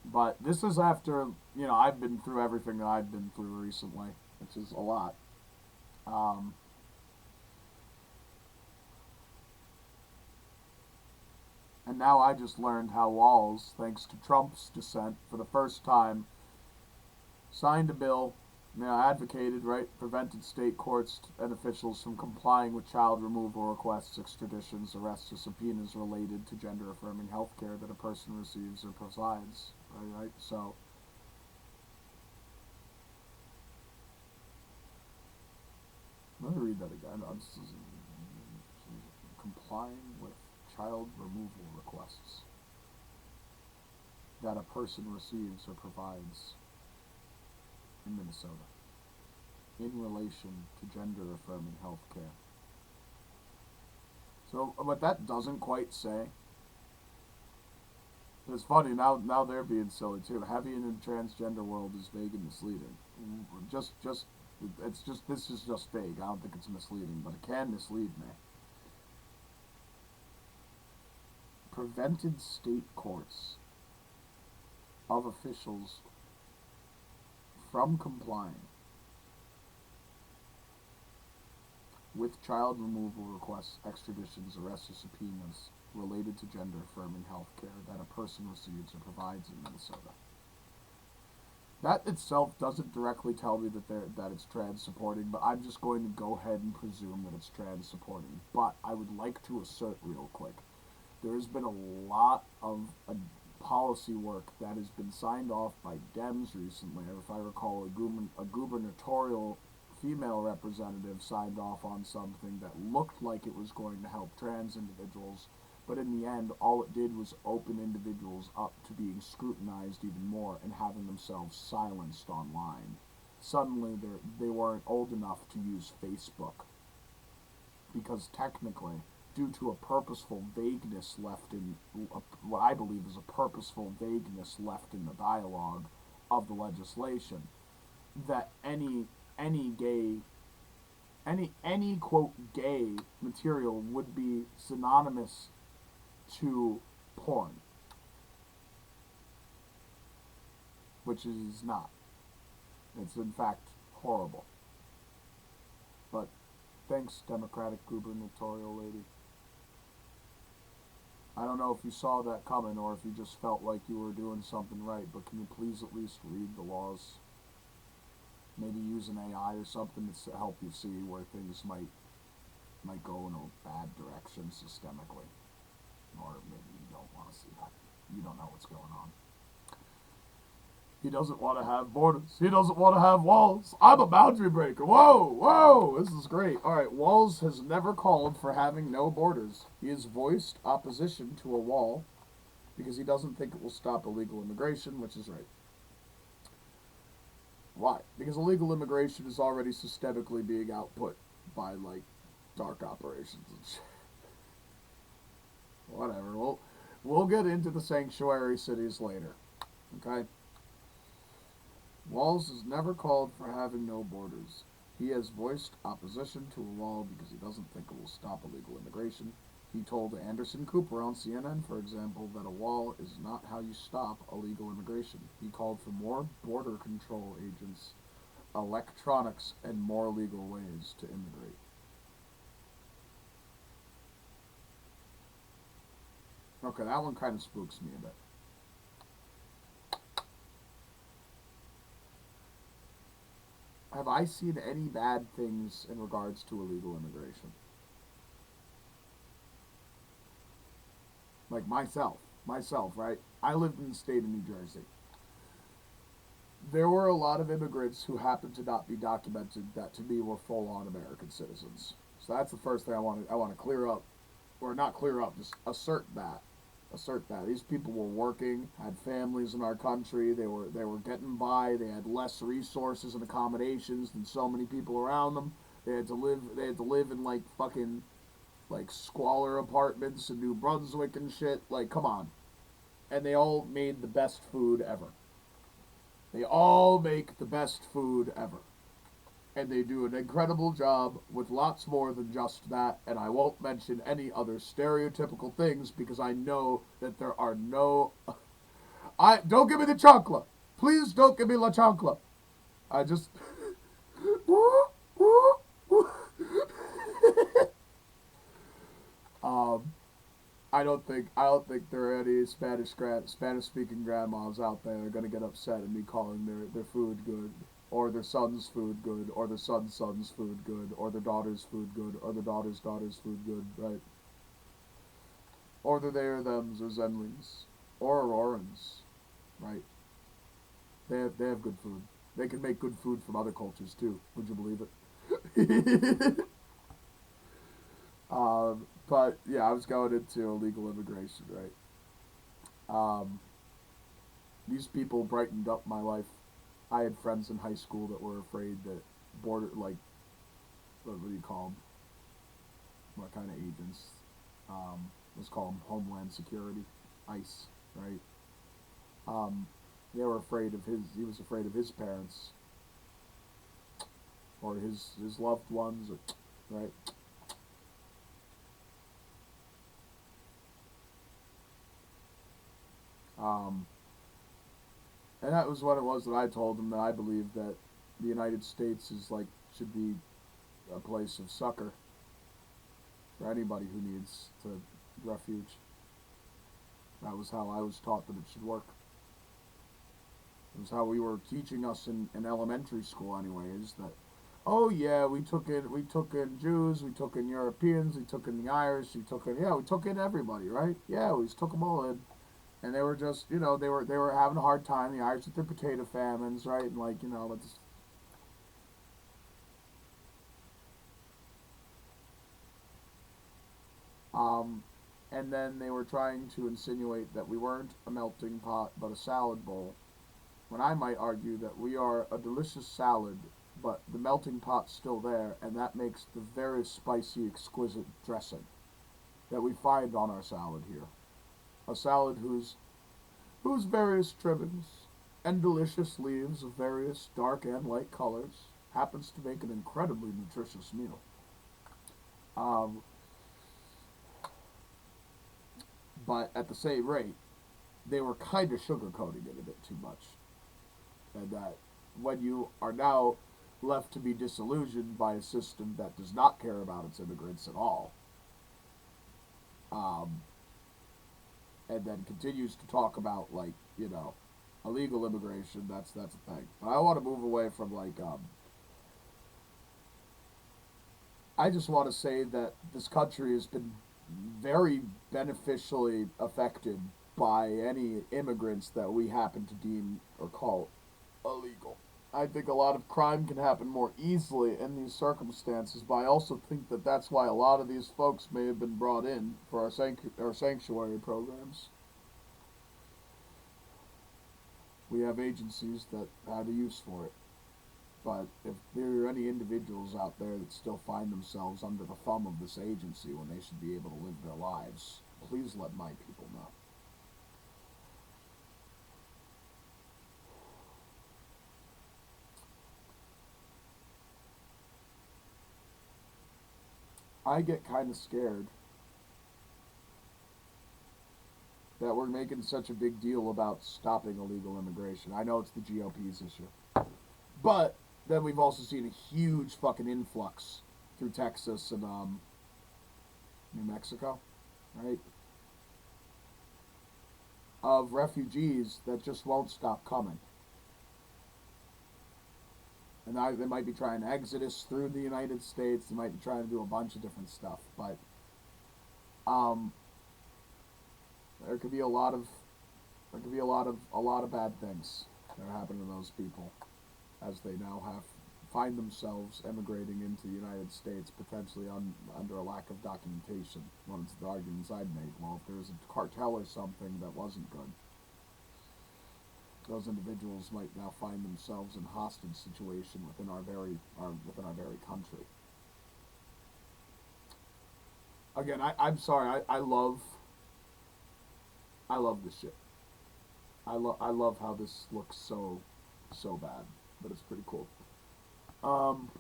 But this is after, I've been through everything that I've been through recently, which is a lot. And now I just learned how Walls, thanks to Trump's dissent for the first time, signed a bill, advocated, right, prevented state courts and officials from complying with child removal requests, extraditions, arrests, or subpoenas related to gender-affirming health care that a person receives or provides, right? So, let me read that again. Complying with child removal requests that a person receives or provides in Minnesota in relation to gender-affirming health care. So what that doesn't quite say, it's funny, now they're being silly too. Heavy in the transgender world is vague and misleading. This is just vague. I don't think it's misleading, but it can mislead me. prevented state courts of officials from complying with child removal requests, extraditions, arrests, or subpoenas related to gender-affirming health care that a person receives or provides in Minnesota. That itself doesn't directly tell me that it's trans-supporting, but I'm just going to go ahead and presume that it's trans-supporting. But I would like to assert real quick, there has been a lot of policy work that has been signed off by Dems recently. If I recall, a gubernatorial female representative signed off on something that looked like it was going to help trans individuals, but in the end, all it did was open individuals up to being scrutinized even more and having themselves silenced online. Suddenly, they weren't old enough to use Facebook, because technically, due to a purposeful vagueness left in, what I believe is a purposeful vagueness left in the dialogue of the legislation, that any quote gay material would be synonymous to porn, which is not. It's in fact horrible. But thanks, Democratic gubernatorial lady. I don't know if you saw that coming or if you just felt like you were doing something right, but can you please at least read the laws? Maybe use an AI or something to help you see where things might go in a bad direction systemically. Or maybe you don't want to see that. You don't know what's going on. He doesn't want to have borders. He doesn't want to have walls. I'm a boundary breaker. Whoa, this is great. All right, Walz has never called for having no borders. He has voiced opposition to a wall because he doesn't think it will stop illegal immigration, which is right. Why? Because illegal immigration is already systemically being output by, like, dark operations and shit. Whatever. We'll get into the sanctuary cities later. Okay? Walz has never called for having no borders. He has voiced opposition to a wall because he doesn't think it will stop illegal immigration. He told Anderson Cooper on CNN, for example, that a wall is not how you stop illegal immigration. He called for more border control agents, electronics, and more legal ways to immigrate. Okay, that one kind of spooks me a bit. Have I seen any bad things in regards to illegal immigration? Like myself, right? I lived in the state of New Jersey. There were a lot of immigrants who happened to not be documented that to me were full-on American citizens. So that's the first thing I want to clear up, or not clear up, just assert that. These people were working, had families in our country, they were getting by, they had less resources and accommodations than so many people around them. They had to live in like fucking like squalor apartments in New Brunswick and shit. Like, come on. And they all made the best food ever. They all make the best food ever. And they do an incredible job with lots more than just that, and I won't mention any other stereotypical things because I know that there are no... Don't give me the chancla. Please don't give me la chancla. I just... I don't think there are any Spanish-speaking grandmas out there going to get upset at me calling their food good, or their son's food good, or their son's food good, or their daughter's food good, or their daughter's food good, right? Or the they or thems or zenlings, or aurorans, right? They have good food. They can make good food from other cultures too. Would you believe it? But yeah, I was going into illegal immigration, right? These people brightened up my life. I had friends in high school that were afraid that what do you call them? What kind of agents? Let's call them Homeland Security, ICE, right? They were afraid of he was afraid of his parents, or his loved ones, or, right? Um, and that was what it was that I told him, that I believe that the United States is like, should be a place of succor for anybody who needs to refuge. That was how I was taught that it should work. It was how we were teaching us in elementary school, anyways. That, oh yeah, we took in Jews, we took in Europeans, we took in the Irish, we took in everybody, right? Yeah, we just took them all in, and they were just, they were having a hard time. The Irish with their potato famines, right? And like, that's um, and then they were trying to insinuate that we weren't a melting pot but a salad bowl, when I might argue that we are a delicious salad, but the melting pot's still there, and that makes the very spicy, exquisite dressing that we find on our salad here. A salad whose various trimmings and delicious leaves of various dark and light colors happens to make an incredibly nutritious meal. Um, but at the same rate, they were kind of sugarcoating it a bit too much. And that when you are now left to be disillusioned by a system that does not care about its immigrants at all, um, and then continues to talk about, like, illegal immigration, that's a thing. But I want to move away from, like, I just want to say that this country has been very beneficially affected by any immigrants that we happen to deem or call illegal. I think a lot of crime can happen more easily in these circumstances, but I also think that that's why a lot of these folks may have been brought in for our sanctuary programs. We have agencies that have a use for it. But if there are any individuals out there that still find themselves under the thumb of this agency when they should be able to live their lives, please let my people know. I get kind of scared that we're making such a big deal about stopping illegal immigration. I know it's the GOP's issue. But then we've also seen a huge fucking influx through Texas and New Mexico, right? Of refugees that just won't stop coming. And they might be trying to exodus through the United States. They might be trying to do a bunch of different stuff. But um, there could be a lot of bad things that are happening to those people as they now find themselves emigrating into the United States, potentially under a lack of documentation. One of the arguments I'd make, well, if there was a cartel or something that wasn't good, those individuals might now find themselves in a hostage situation within our very country. Again, I'm sorry. I love this shit. I love how this looks so bad, but it's pretty cool. Um,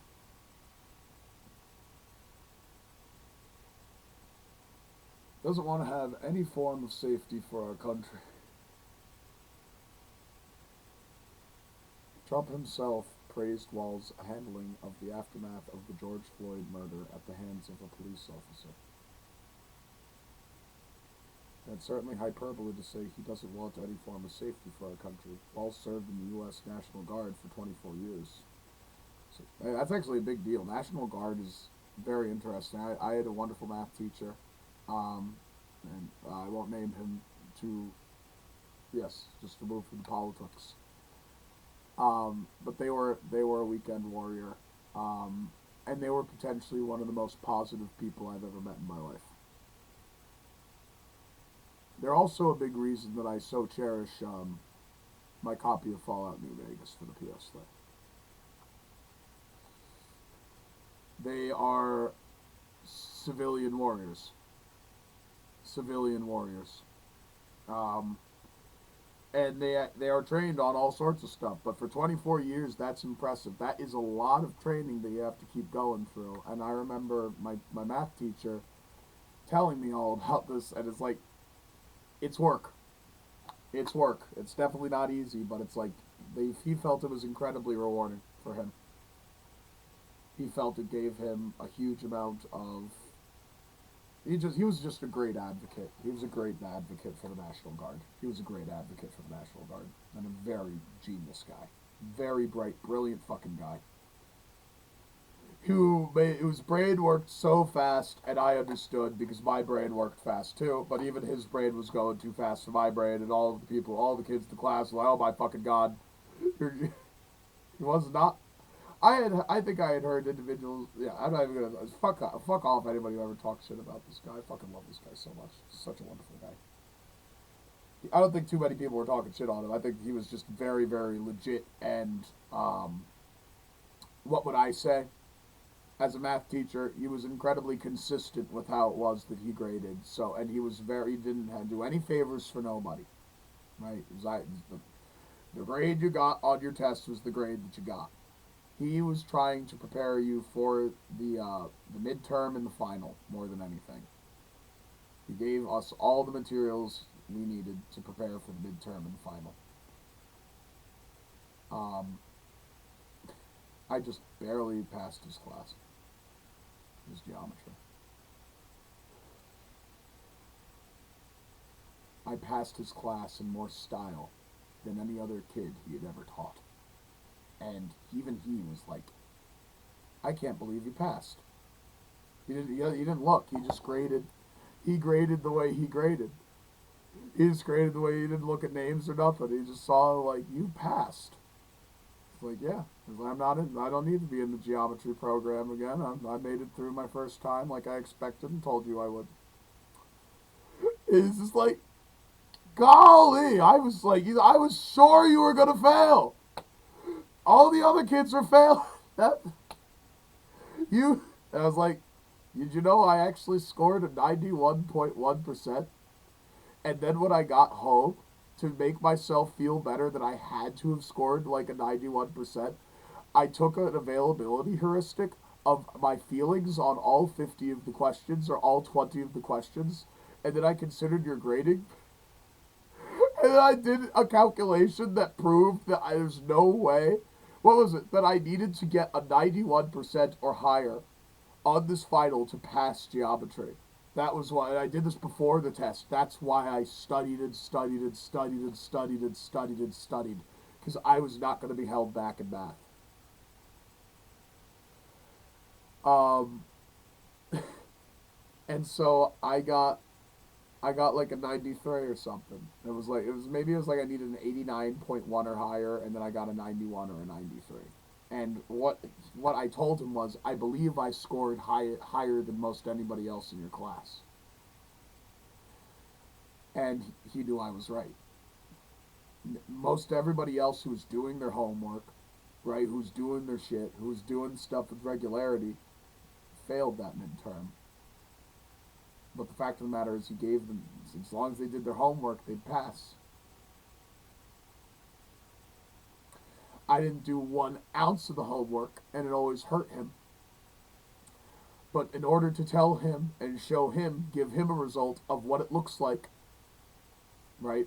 doesn't want to have any form of safety for our country. Trump himself praised Wall's handling of the aftermath of the George Floyd murder at the hands of a police officer. It's certainly hyperbole to say he doesn't want any form of safety for our country. Wall served in the U.S. National Guard for 24 years. So, that's actually a big deal. National Guard is very interesting. I had a wonderful math teacher, and I won't name him to, yes, just remove from the politics. But they were a weekend warrior, and they were potentially one of the most positive people I've ever met in my life. They're also a big reason that I so cherish my copy of Fallout New Vegas for the PS3. They are civilian warriors. Civilian warriors. Um, and they are trained on all sorts of stuff. But for 24 years, that's impressive. That is a lot of training that you have to keep going through. And I remember my math teacher telling me all about this, and it's like, it's work. It's work. It's definitely not easy, but it's like he felt it was incredibly rewarding for him. He felt it gave him a huge amount of. He was just a great advocate. He was a great advocate for the National Guard. He was a great advocate for the National Guard and a very genius guy, very bright, brilliant fucking guy. Whose brain worked so fast, and I understood because my brain worked fast too. But even his brain was going too fast for my brain, and all of the people, all the kids in the class, were like, "Oh my fucking god!" He was not. I think I had heard individuals. Yeah, I'm not even gonna fuck off anybody who ever talks shit about this guy. I fucking love this guy so much. He's such a wonderful guy. I don't think too many people were talking shit on him. I think he was just very, very legit. And what would I say? As a math teacher, he was incredibly consistent with how it was that he graded. So, and he didn't do any favors for nobody, right? The grade you got on your test was the grade that you got. He was trying to prepare you for the midterm and the final more than anything. He gave us all the materials we needed to prepare for the midterm and the final. Um, I just barely passed his class. His geometry. I passed his class in more style than any other kid he had ever taught. And even he was like, I can't believe you passed. He didn't look. He just graded. He graded the way he graded. He just graded the way he didn't look at names or nothing. He just saw, like, you passed. It's like, yeah. I'm not in, I don't need to be in the geometry program again. I made it through my first time like I expected and told you I would. It's just like, golly. I was sure you were going to fail. All the other kids are failing. You, I was like, did you know I actually scored a 91.1%? And then when I got home, to make myself feel better that I had to have scored like a 91%, I took an availability heuristic of my feelings on all 50 of the questions or all 20 of the questions, and then I considered your grading. And then I did a calculation that proved that there's no way, what was it, that I needed to get a 91% or higher on this final to pass geometry. That was why I did this before the test. That's why I studied and studied and studied and studied and studied and studied. Because I was not going to be held back in math. Um, and so I got like a 93 or something. Maybe it was like I needed an 89.1 or higher, and then I got a 91 or a 93. And what I told him was, I believe I scored higher than most anybody else in your class. And he knew I was right. Most everybody else who's doing their homework, right, who's doing their shit, who's doing stuff with regularity, failed that midterm. But the fact of the matter is, he gave them, as long as they did their homework, they'd pass. I didn't do 1 ounce of the homework, and it always hurt him. But in order to tell him and show him, give him a result of what it looks like, right?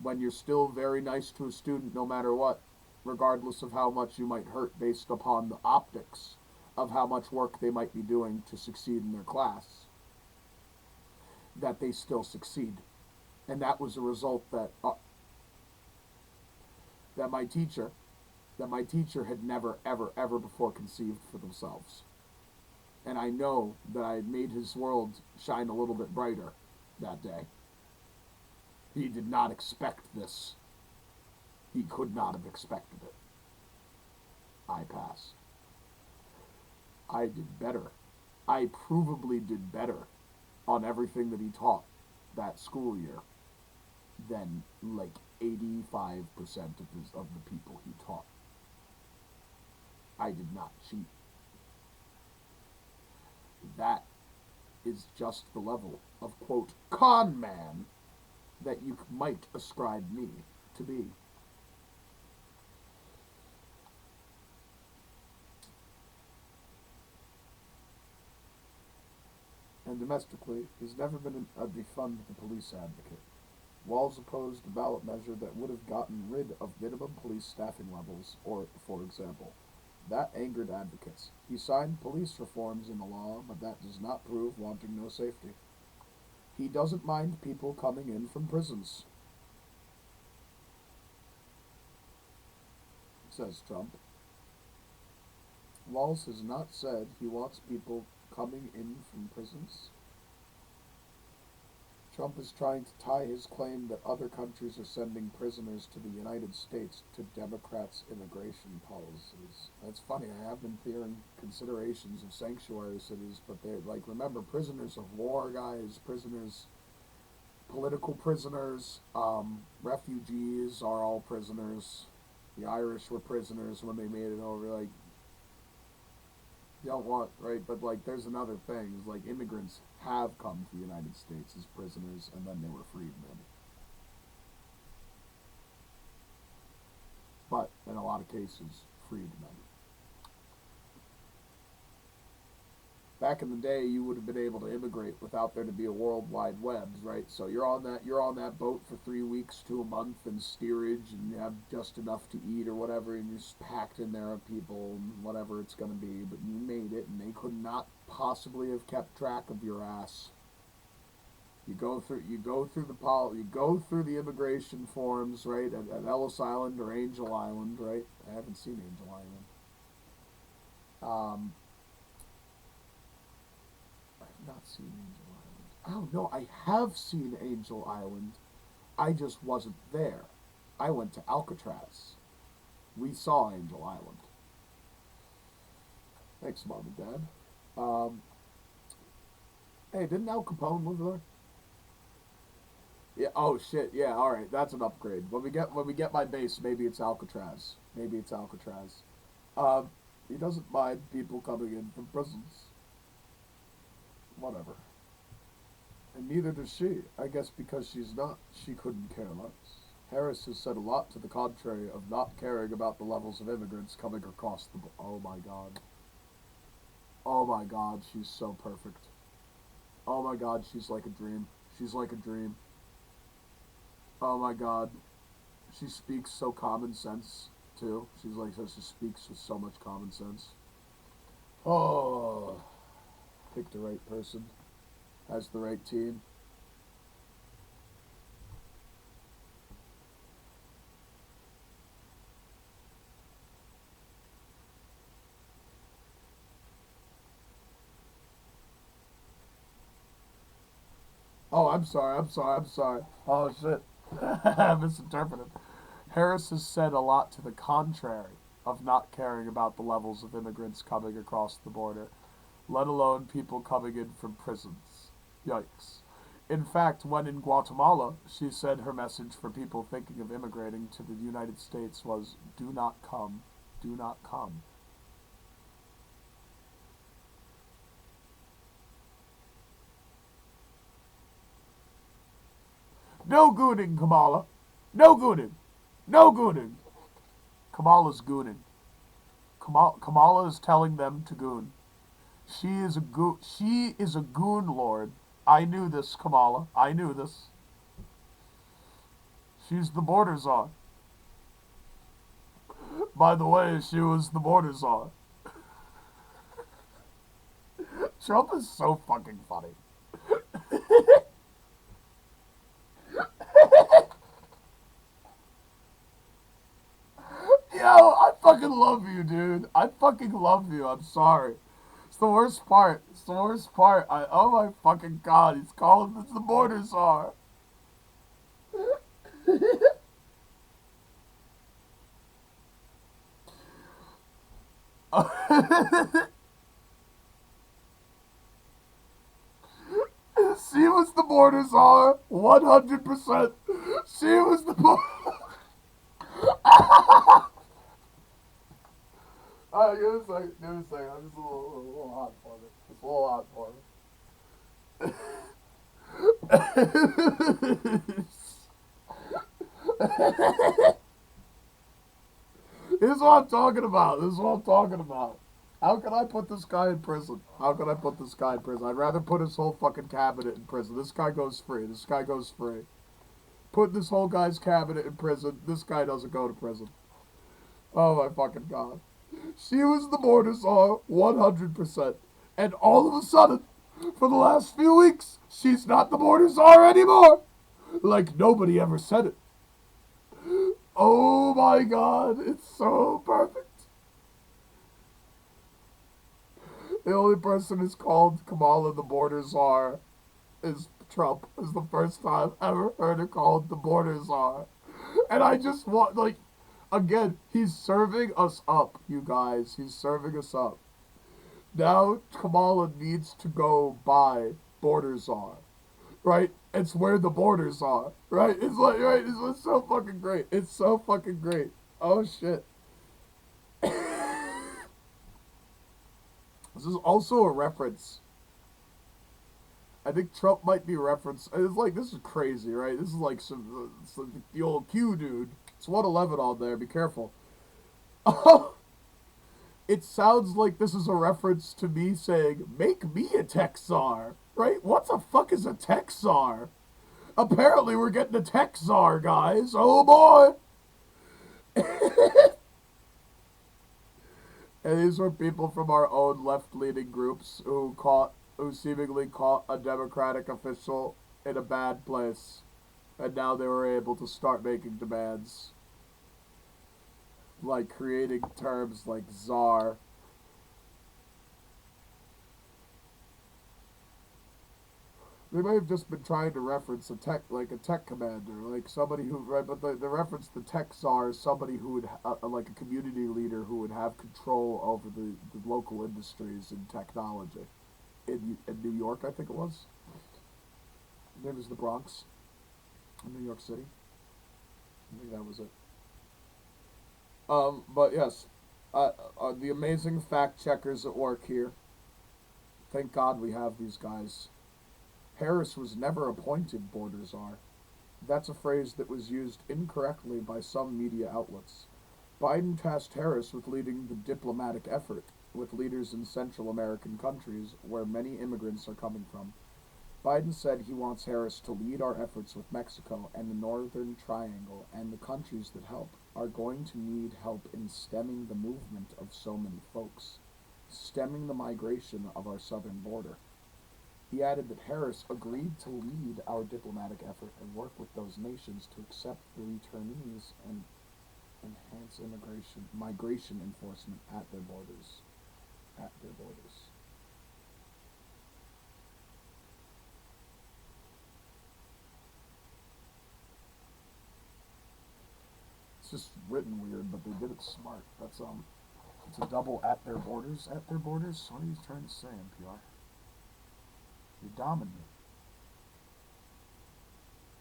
When you're still very nice to a student no matter what, regardless of how much you might hurt based upon the optics of how much work they might be doing to succeed in their class, that they still succeed. And that was a result that my teacher had never, ever, ever before conceived for themselves. And I know that I had made his world shine a little bit brighter that day. He did not expect this. He could not have expected it. I passed. I did better. I provably did better on everything that he taught that school year than like 85% of the people he taught. I did not cheat. That is just the level of, quote, con man that you might ascribe me to be. And domestically, he's never been a defund the police advocate. Walz opposed a ballot measure that would have gotten rid of minimum police staffing levels, or, for example. That angered advocates. He signed police reforms in the law, but that does not prove wanting no safety. He doesn't mind people coming in from prisons, says Trump. Walz has not said he wants people coming in from prisons. Trump is trying to tie his claim that other countries are sending prisoners to the United States to Democrats' immigration policies. That's funny. I have been hearing considerations of sanctuary cities, but they're like, remember, prisoners of war, guys, prisoners, political prisoners, refugees are all prisoners. The Irish were prisoners when they made it over. Like, you don't want, right? But, like, there's another thing. Is, like, immigrants have come to the United States as prisoners, and then they were freedmen. But, in a lot of cases, freedmen. Back in the day, you would have been able to immigrate without there to be a worldwide web, right? So you're on that boat for 3 weeks to a month in steerage, and you have just enough to eat or whatever, and you're just packed in there with people and whatever it's going to be. But you made it, and they could not possibly have kept track of your ass. You go through the immigration forms, right, at Ellis Island or Angel Island, right? I haven't seen Angel Island. Um, I've not seen Angel Island. Oh no, I have seen Angel Island. I just wasn't there. I went to Alcatraz. We saw Angel Island. Thanks, Mom and Dad. Um, hey, didn't Al Capone live there? Yeah. Oh shit. Yeah. All right. That's an upgrade. When we get my base, maybe it's Alcatraz. Maybe it's Alcatraz. Um, he doesn't mind people coming in from prisons. Whatever. And neither does she. I guess because she's not, she couldn't care less. Harris has said a lot to the contrary of not caring about the levels of immigrants coming across the. Oh my god. Oh my god, she's so perfect. Oh my god, she's like a dream. She's like a dream. Oh my god. She speaks so common sense, too. She speaks with so much common sense. Oh, picked the right person. Has the right team. Oh, I'm sorry, I'm sorry, I'm sorry. Oh, shit. I misinterpreted. Harris has said a lot to the contrary of not caring about the levels of immigrants coming across the border, let alone people coming in from prisons. Yikes. In fact, when in Guatemala, she said her message for people thinking of immigrating to the United States was do not come, do not come. No gooning, Kamala. No gooning. No gooning. Kamala's gooning. Kamala is telling them to goon. She is a goon lord. I knew this, Kamala. I knew this. She's the border czar. By the way, she was the border czar. Trump is so fucking funny. Yo, I fucking love you, dude. I fucking love you. I'm sorry. It's the worst part. It's the worst part. Oh my fucking god, he's calling this the border czar. She was the border czar. 100%. She was the border. Give me a second. Give me a second. I'm just a little hot for me. It's a little hot for me. This is what I'm talking about. This is what I'm talking about. How can I put this guy in prison? How can I put this guy in prison? I'd rather put his whole fucking cabinet in prison. This guy goes free. This guy goes free. Put this whole guy's cabinet in prison. This guy doesn't go to prison. Oh my fucking god. She was the border czar 100%. And all of a sudden, for the last few weeks, she's not the border czar anymore. Like nobody ever said it. Oh my god, it's so perfect. The only person who's called Kamala the border czar is Trump. Is the first time I ever heard her called the border czar. And I just want, like, again, he's serving us up, you guys. He's serving us up. Now Kamala needs to go buy border czar. Right? It's where the borders are. Right? It's like, right? It's so fucking great. It's so fucking great. Oh shit. This is also a reference. I think Trump might be referenced. It's like, this is crazy, right? This is like the old Q dude. It's 111 on there. Be careful. It sounds like this is a reference to me saying, make me a tech czar. Right? What the fuck is a tech czar? Apparently we're getting a tech czar, guys. Oh boy. And these were people from our own left-leaning groups who seemingly caught a Democratic official in a bad place. And now they were able to start making demands. Like creating terms like czar. They may have just been trying to reference a tech commander, like somebody who, right? But the reference to tech czar is somebody who would, like a community leader who would have control over the local industries in technology. In New York, I think it was. Maybe it was the Bronx, in New York City. I think that was it. But yes, the amazing fact checkers at work here. Thank God we have these guys. Harris was never appointed border czar. That's a phrase that was used incorrectly by some media outlets. Biden tasked Harris with leading the diplomatic effort with leaders in Central American countries where many immigrants are coming from. Biden said he wants Harris to lead our efforts with Mexico and the Northern Triangle, and the countries that help are going to need help in stemming the movement of so many folks, stemming the migration of our southern border. He added that Harris agreed to lead our diplomatic effort and work with those nations to accept the returnees and enhance migration enforcement at their borders. It's just written weird, but they did it smart. It's a double at their borders. At their borders? What are you trying to say, NPR? You're dominant.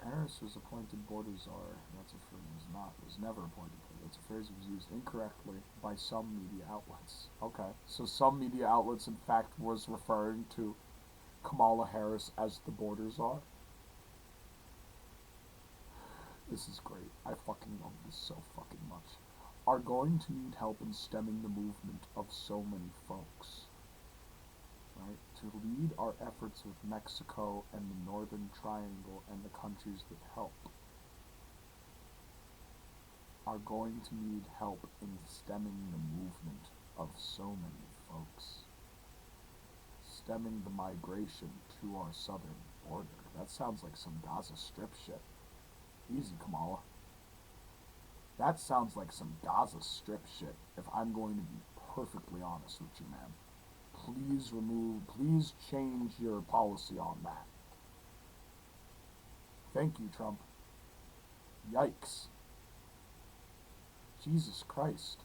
Harris was appointed border czar. That's a phrase. Was never appointed. That's a phrase that was used incorrectly by some media outlets. Okay, so some media outlets, in fact, was referring to Kamala Harris as the border czar. This is great. I fucking love this so fucking much. Are going to need help in stemming the movement of so many folks. Right? To lead our efforts with Mexico and the Northern Triangle and the countries that help are going to need help in stemming the movement of so many folks. Stemming the migration to our southern border. That sounds like some Gaza Strip shit. Easy, Kamala. That sounds like some Gaza Strip shit, if I'm going to be perfectly honest with you, man. Please change your policy on that. Thank you, Trump. Yikes. Jesus Christ.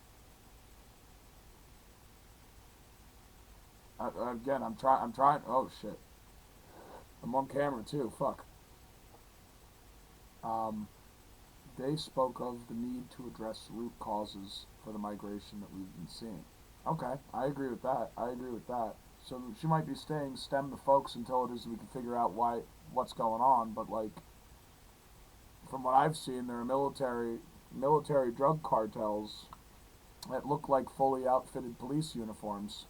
Again, I'm trying, oh shit. I'm on camera too, fuck. They spoke of the need to address root causes for the migration that we've been seeing. Okay, I agree with that. So she might be saying stem the folks until it is we can figure out what's going on, but like, from what I've seen, there are military drug cartels that look like fully outfitted police uniforms.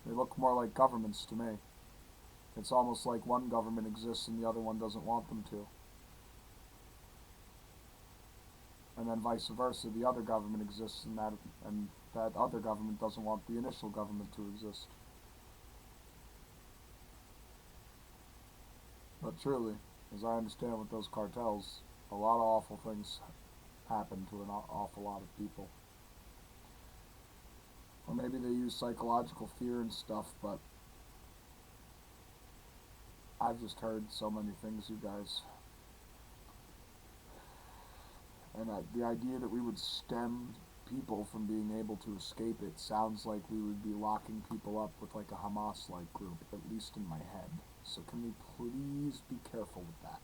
They look more like governments to me. It's almost like one government exists and the other one doesn't want them to. and then vice versa, the other government exists, and that other government doesn't want the initial government to exist. But truly, as I understand with those cartels, a lot of awful things happen to an awful lot of people. Or maybe they use psychological fear and stuff, but I've just heard so many things, you guys. And the idea that we would stem people from being able to escape it sounds like we would be locking people up with like a Hamas-like group, at least in my head. So can we please be careful with that?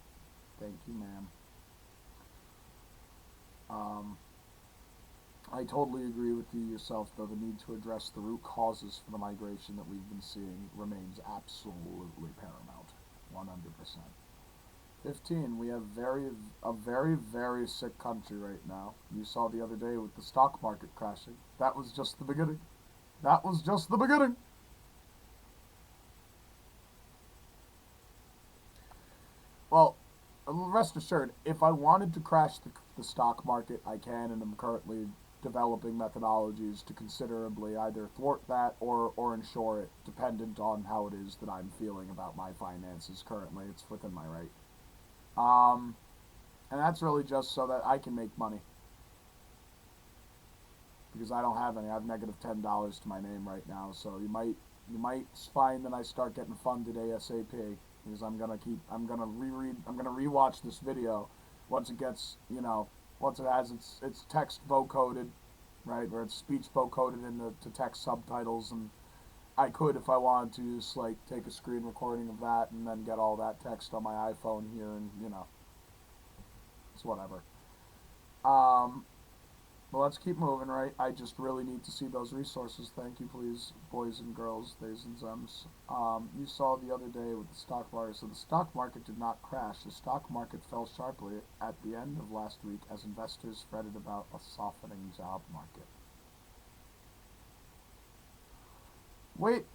Thank you, ma'am. I totally agree with you yourself, though. The need to address the root causes for the migration that we've been seeing remains absolutely paramount. 100%. 15, we have a very sick country right now. You saw the other day with the stock market crashing. That was just the beginning. That was just the beginning. Well, rest assured, if I wanted to crash the stock market, I can, and I'm currently developing methodologies to considerably either thwart that or ensure it, dependent on how it is that I'm feeling about my finances currently. It's within my right. And that's really just so that I can make money. Because I don't have any. I have negative $10 to my name right now, so you might find that I start getting funded ASAP. Because I'm gonna rewatch this video once it gets, once it has its text vocoded, right, or its speech vocoded to text subtitles, and I could, if I wanted to, just like take a screen recording of that and then get all that text on my iPhone here, and it's whatever. But let's keep moving, right? I just really need to see those resources. Thank you, please, boys and girls, theys and zems. You saw the other day with the stock market. So the stock market did not crash. The stock market fell sharply at the end of last week as investors fretted about a softening job market. Wait.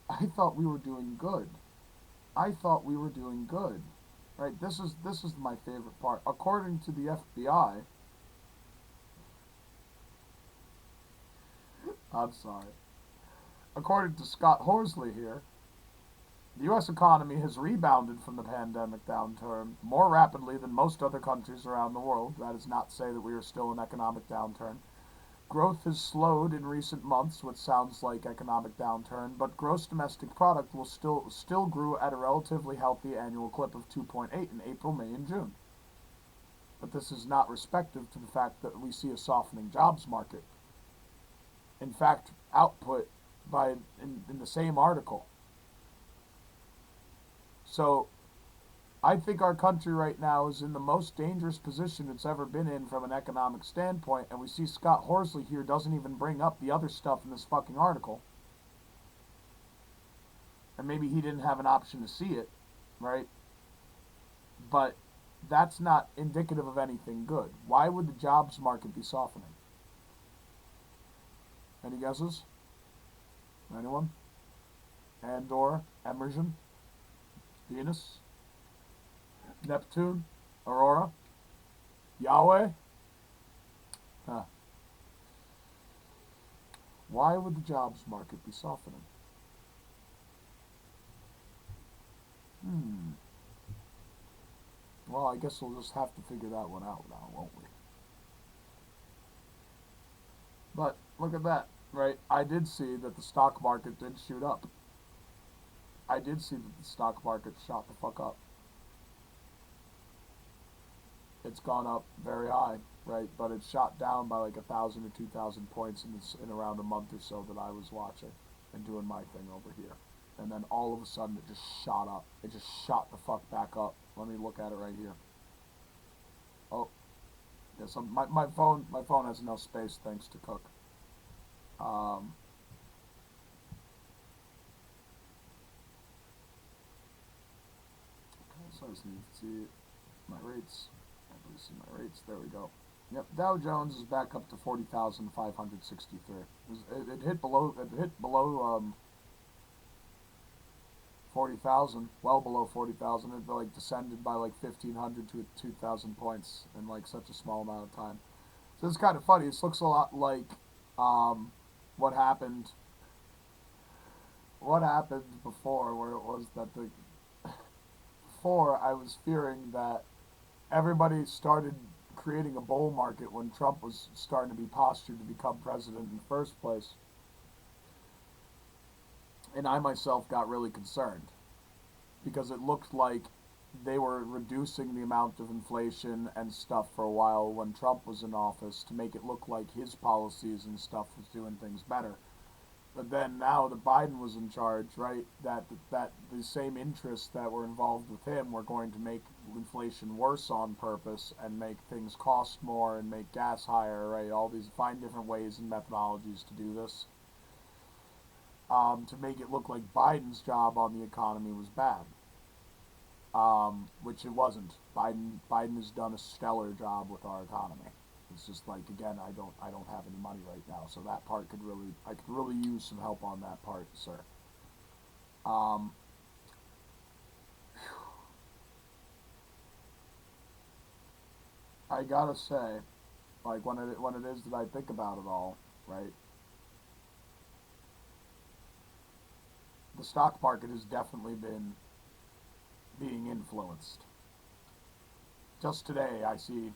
I thought we were doing good. Right, this is my favorite part. According to the FBI, I'm sorry. According to Scott Horsley here, the U.S. economy has rebounded from the pandemic downturn more rapidly than most other countries around the world. That is not to say that we are still in economic downturn. Growth has slowed in recent months, which sounds like economic downturn, but gross domestic product will still grew at a relatively healthy annual clip of 2.8 in April, May, and June. But this is not respective to the fact that we see a softening jobs market. In fact, output in the same article. So I think our country right now is in the most dangerous position it's ever been in from an economic standpoint, and we see Scott Horsley here doesn't even bring up the other stuff in this fucking article. And maybe he didn't have an option to see it, right? But that's not indicative of anything good. Why would the jobs market be softening? Any guesses? Anyone? Andor, Emerson, Venus, Neptune, Aurora, Yahweh? Huh. Why would the jobs market be softening? Well, I guess we'll just have to figure that one out now, won't we? But look at that, right? I did see that the stock market did shoot up. I did see that the stock market shot the fuck up. It's gone up very high, right? But it shot down by like 1,000 or 2,000 points in around a month or so that I was watching and doing my thing over here. And then all of a sudden it just shot up. It just shot the fuck back up. Let me look at it right here. Oh, yeah. So my phone has no space thanks to Cook. So I just need to see my rates. I see my rates. There we go. Yep, Dow Jones is back up to 40,563. It hit below 40,000, well below 40,000. It like descended by like 1,500 to 2,000 points in like such a small amount of time. So it's kind of funny. This looks a lot like um, what happened. What happened before, where it was that the before I was fearing that everybody started creating a bull market when Trump was starting to be postured to become president in the first place, and I myself got really concerned because it looked like they were reducing the amount of inflation and stuff for a while when Trump was in office to make it look like his policies and stuff was doing things better. But then now that Biden was in charge, right, that the same interests that were involved with him were going to make inflation worse on purpose and make things cost more and make gas higher, right? All these find different ways and methodologies to do this, to make it look like Biden's job on the economy was bad, which it wasn't. Biden has done a stellar job with our economy. It's just like, again, I don't have any money right now, so that part I could really use some help on that part, sir. Um, I gotta say, like when it is that I think about it all, right? The stock market has definitely been being influenced. Just today, I see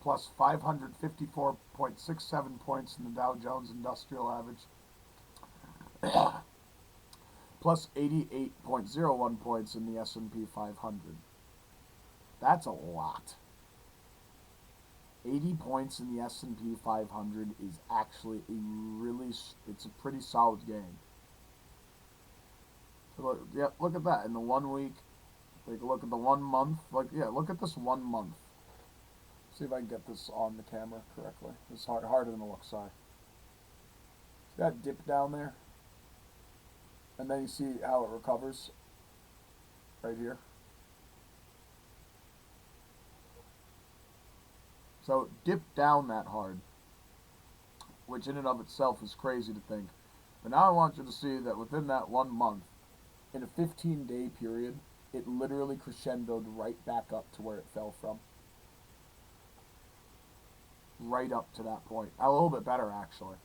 plus 554.67 points in the Dow Jones Industrial Average, plus 88.01 points in the S&P 500. That's a lot. 80 points in the S&P 500 is actually it's a pretty solid gain. So look at that in the 1 week. Take a look at the 1 month. Look at this 1 month. See if I can get this on the camera correctly. It's harder than it looks. Sorry. See that dip down there? And then you see how it recovers right here. So it dipped down that hard, which in and of itself is crazy to think. But now I want you to see that within that 1 month, in a 15-day period, it literally crescendoed right back up to where it fell from. Right up to that point. A little bit better, actually.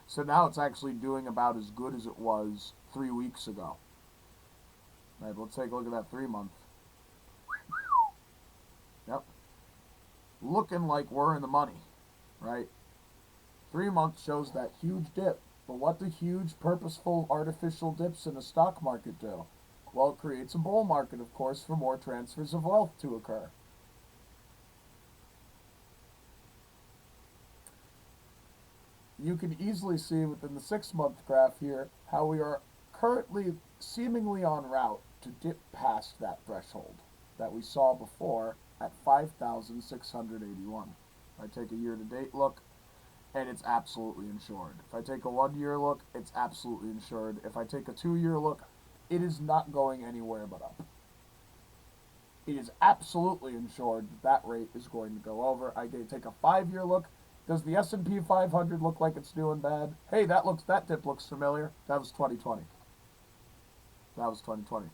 So now it's actually doing about as good as it was 3 weeks ago. Right, let's take a look at that 3 month. Yep. Looking like we're in the money, right? 3 months shows that huge dip. But what do huge, purposeful, artificial dips in the stock market do? Well, it creates a bull market, of course, for more transfers of wealth to occur. You can easily see within the 6 month graph here how we are currently seemingly en route to dip past that threshold that we saw before at 5,681. If I take a year-to-date look, and it's absolutely insured. If I take a 1 year look, it's absolutely insured. If I take a 2 year look, it is not going anywhere but up. It is absolutely insured that rate is going to go over. I take a 5 year look. Does the S&P 500 look like it's doing bad? Hey, that dip looks familiar. That was 2020. That was 2020.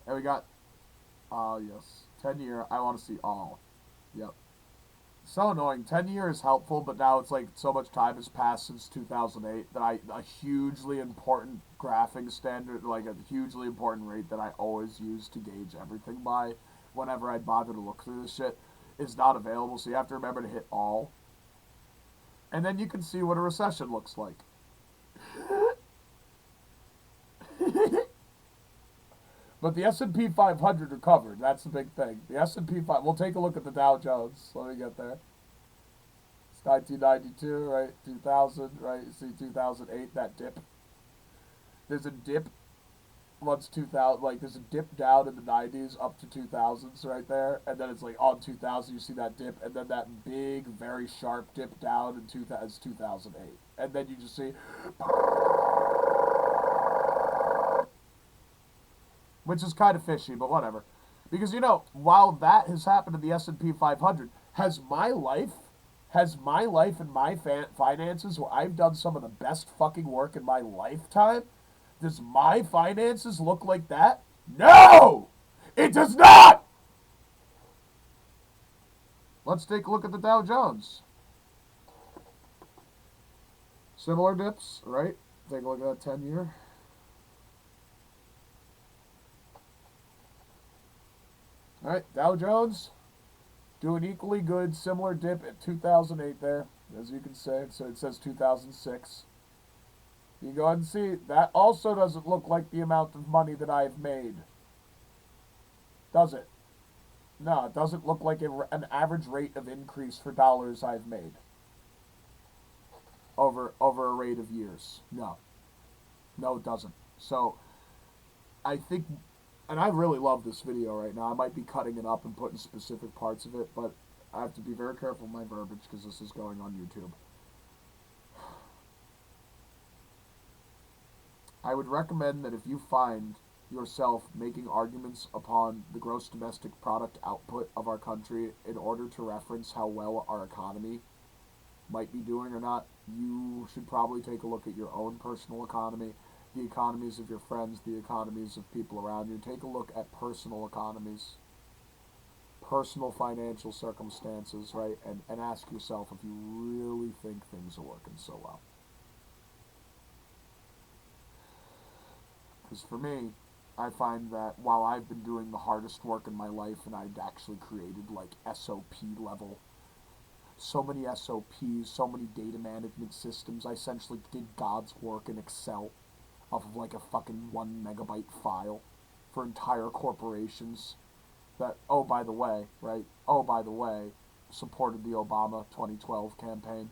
And we got, yes, 10 year. I want to see all. Yep. So annoying. 10 year is helpful, but now it's like so much time has passed since 2008 that a hugely important graphing standard, like a hugely important rate that I always use to gauge everything by whenever I bother to look through this shit, is not available. So you have to remember to hit all. And then you can see what a recession looks like. But the S&P 500 recovered. That's the big thing. The S&P 5. We'll take a look at the Dow Jones. Let me get there. It's 1992, right? 2000, right? You see 2008, that dip. There's a dip once 2000, like there's a dip down in the 90s up to 2000s right there, and then it's like on 2000 you see that dip, and then that big, very sharp dip down in 2008, and then you just see, which is kind of fishy, but whatever, because while that has happened to the S&P 500, has my life and my finances, where I've done some of the best fucking work in my lifetime, Does my finances look like that? No! It does not! Let's take a look at the Dow Jones. Similar dips, right? Take a look at that 10-year. All right, Dow Jones doing equally good, similar dip at 2008 there, as you can say. So it says 2006. You go ahead and see, that also doesn't look like the amount of money that I've made. Does it? No, it doesn't look like an average rate of increase for dollars I've made over a rate of years. No. No, it doesn't. So, I think, and I really love this video right now. I might be cutting it up and putting specific parts of it, but I have to be very careful with my verbiage because this is going on YouTube. I would recommend that if you find yourself making arguments upon the gross domestic product output of our country in order to reference how well our economy might be doing or not, you should probably take a look at your own personal economy, the economies of your friends, the economies of people around you. Take a look at personal economies, personal financial circumstances, right? And ask yourself if you really think things are working so well. Because for me, I find that while I've been doing the hardest work in my life and I'd actually created like SOP level, so many SOPs, so many data management systems, I essentially did God's work in Excel off of like a fucking 1 megabyte file for entire corporations that, oh, by the way, right? Oh, by the way, supported the Obama 2012 campaign.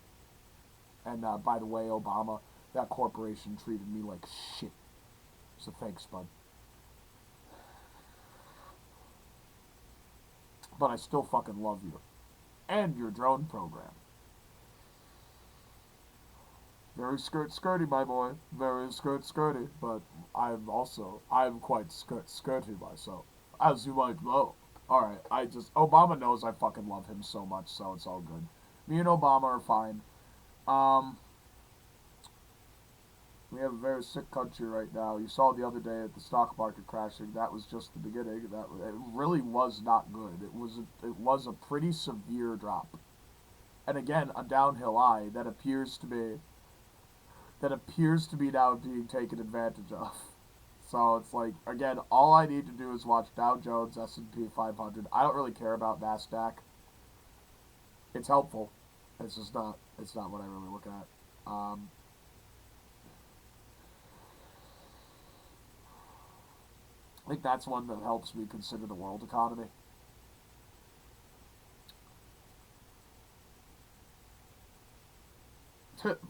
And by the way, Obama, that corporation treated me like shit. So thanks, bud. But I still fucking love you. And your drone program. Very skirty, my boy. Very skirty. But I'm quite skirty myself. As you might know. Alright, Obama knows I fucking love him so much, so it's all good. Me and Obama are fine. We have a very sick country right now. You saw the other day at the stock market crashing. That was just the beginning. It really was not good. It was a pretty severe drop. And again, a downhill eye that appears to be now being taken advantage of. So it's like, again, all I need to do is watch Dow Jones, S&P 500. I don't really care about NASDAQ. It's helpful. It's not what I really look at. I think that's one that helps me consider the world economy.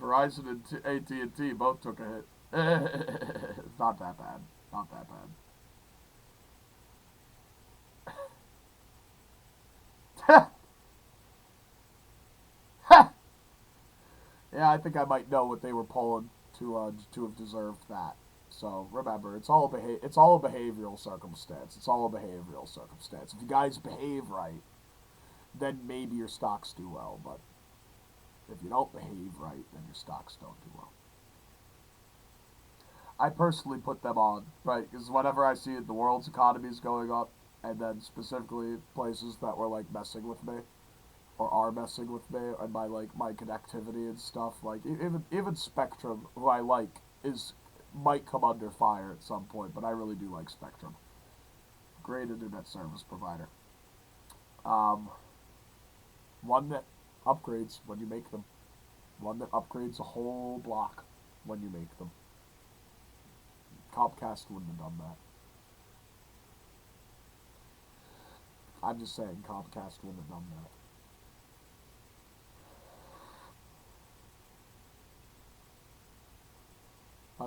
Verizon and AT&T both took a hit. It's not that bad. Not that bad. Yeah, I think I might know what they were pulling to have deserved that. So remember, it's all a behavioral circumstance. It's all a behavioral circumstance. If you guys behave right, then maybe your stocks do well. But if you don't behave right, then your stocks don't do well. I personally put them on, right? Because whenever I see the world's economy is going up, and then specifically places that were like messing with me, or are messing with me, and my connectivity and stuff, like even Spectrum, who I like, might come under fire at some point, but I really do like Spectrum. Great internet service provider. One that upgrades when you make them. One that upgrades a whole block when you make them. Comcast wouldn't have done that. I'm just saying Comcast wouldn't have done that.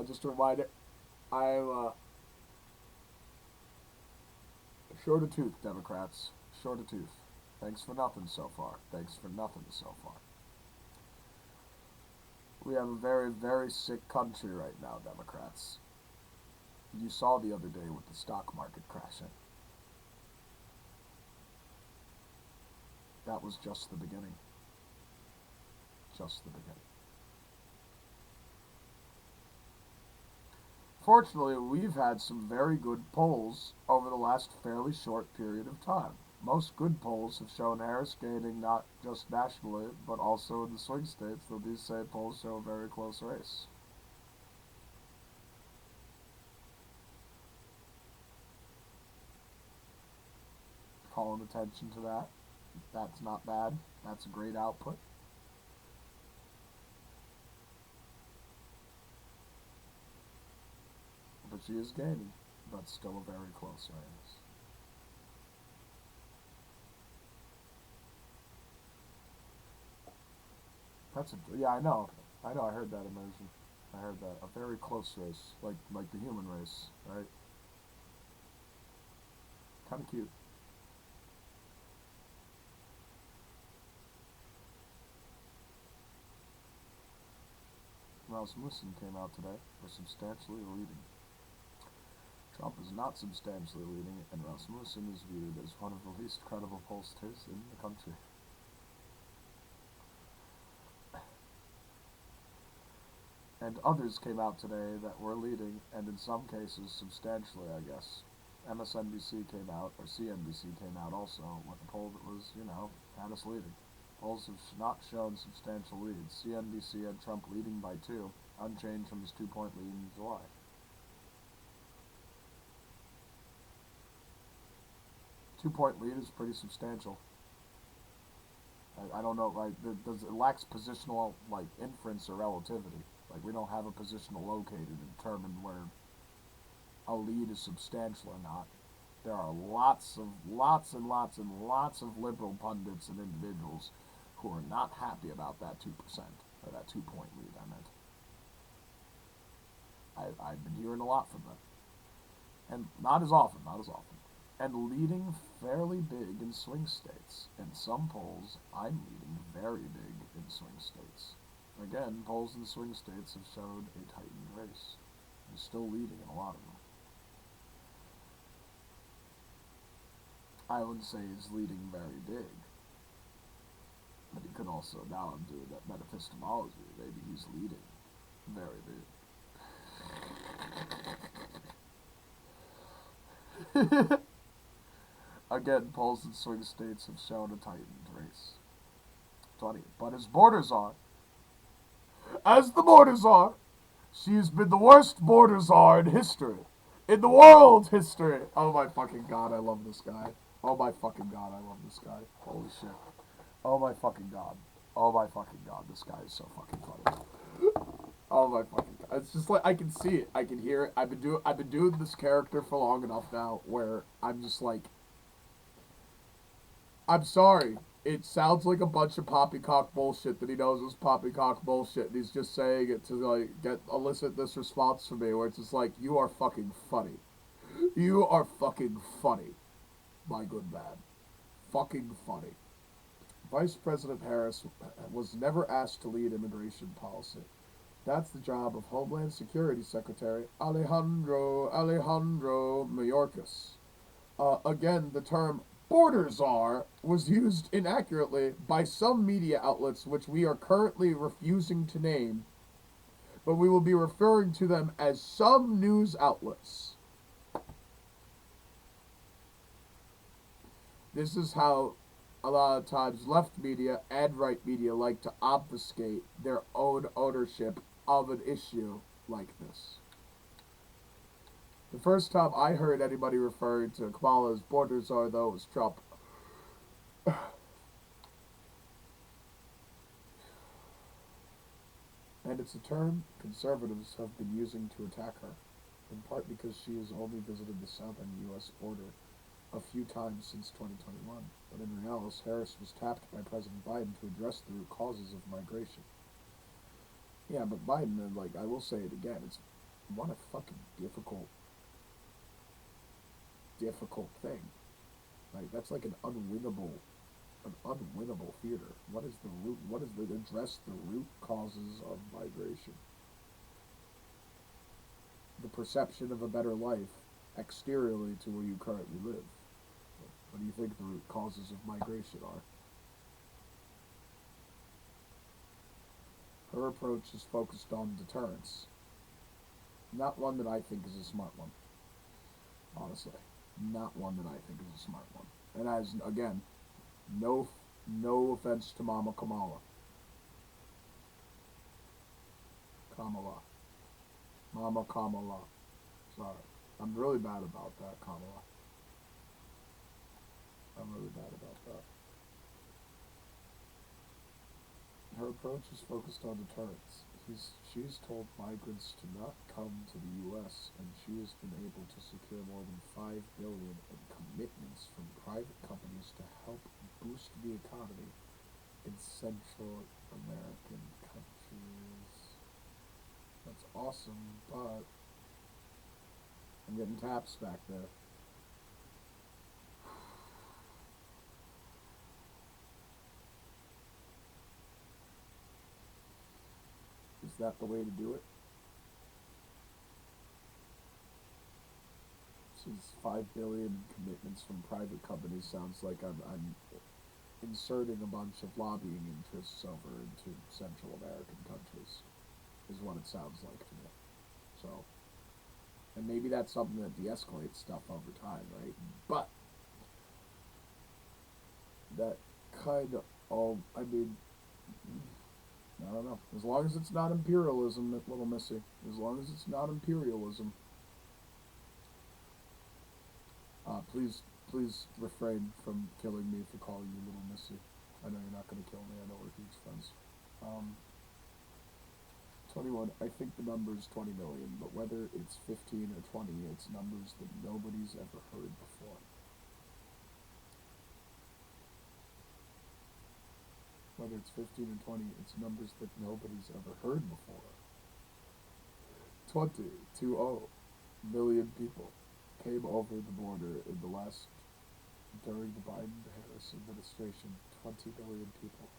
Just a reminder, I'm short a tooth, Democrats. Short a tooth. Thanks for nothing so far. Thanks for nothing so far. We have a very, very sick country right now, Democrats. You saw the other day with the stock market crashing. That was just the beginning. Just the beginning. Unfortunately, we've had some very good polls over the last fairly short period of time. Most good polls have shown Harris gaining not just nationally, but also in the swing states, though these same polls show a very close race. Calling attention to that. That's not bad. That's a great output. But she is gaining, but still a very close race. Yeah, I know. I know. I heard that immersion. I heard that a very close race, like the human race, right? Kind of cute. Rasmussen came out today for substantially leading. Trump is not substantially leading, and Rasmussen is viewed as one of the least credible pollsters in the country. And others came out today that were leading, and in some cases substantially, I guess. MSNBC came out, or CNBC came out also, with a poll that was, had us leading. Polls have not shown substantial leads. CNBC had Trump leading by 2, unchanged from his 2-point lead in July. Two-point lead is pretty substantial. I don't know, it lacks positional, inference or relativity. We don't have a positional locator to determine where a lead is substantial or not. There are lots and lots of liberal pundits and individuals who are not happy about that 2%, or that 2-point lead, I meant. I've been hearing a lot from them. And not as often. And leading fairly big in swing states. In some polls, I'm leading very big in swing states. Again, polls in swing states have showed a tightened race. I'm still leading in a lot of them. I wouldn't say he's leading very big. But he could also, now I'm doing that metapistemology, maybe he's leading very big. Again, polls in swing states have shown a tightened race. But as the borders are, she's been the worst border czar in history. In the world history. Oh my fucking god, I love this guy. Oh my fucking god, I love this guy. Holy shit. Oh my fucking god. Oh my fucking god, this guy is so fucking funny. Oh my fucking god. It's just I can see it. I can hear it. I've been doing this character for long enough now where I'm just I'm sorry. It sounds like a bunch of poppycock bullshit that he knows is poppycock bullshit, and he's just saying it to elicit this response from me, where it's just you are fucking funny. You are fucking funny, my good man. Fucking funny. Vice President Harris was never asked to lead immigration policy. That's the job of Homeland Security Secretary Alejandro Mayorkas. Again, the term border czar was used inaccurately by some media outlets which we are currently refusing to name, but we will be referring to them as some news outlets. This is how a lot of times left media and right media like to obfuscate their own ownership of an issue like this. The first time I heard anybody refer to Kamala as border czar, though, was Trump. And it's a term conservatives have been using to attack her, in part because she has only visited the southern U.S. border a few times since 2021. But in reality, Harris was tapped by President Biden to address the root causes of migration. Yeah, but Biden, I will say it again, it's what a fucking difficult thing. That's an unwinnable theater. What is the address the root causes of migration? The perception of a better life exteriorly to where you currently live. What do you think the root causes of migration are? Her approach is focused on deterrence. Not one that I think is a smart one, honestly. Not one that I think is a smart one. And as again, no, no offense to Mama Kamala, Mama Kamala. Sorry, I'm really bad about that, Kamala. I'm really bad about that. Her approach is focused on deterrence. She's told migrants to not come to the U.S., and she has been able to secure more than $5 billion in commitments from private companies to help boost the economy in Central American countries. That's awesome, but I'm getting taps back there. Is that the way to do it? Since $5 billion commitments from private companies sounds like I'm inserting a bunch of lobbying interests over into Central American countries, is what it sounds like to me. So, and maybe that's something that de-escalates stuff over time, right? But that kind of all, I mean, I don't know. As long as it's not imperialism, Little Missy. As long as it's not imperialism, please refrain from killing me for calling you Little Missy. I know you're not going to kill me. I know we're huge friends. Um, 21. I think the number is 20 million, but whether it's 15 or 20, it's numbers that nobody's ever heard before. Whether it's 15 or 20, it's numbers that nobody's ever heard before. 20 million people came over the border in the last, during the Biden-Harris administration. 20 million people.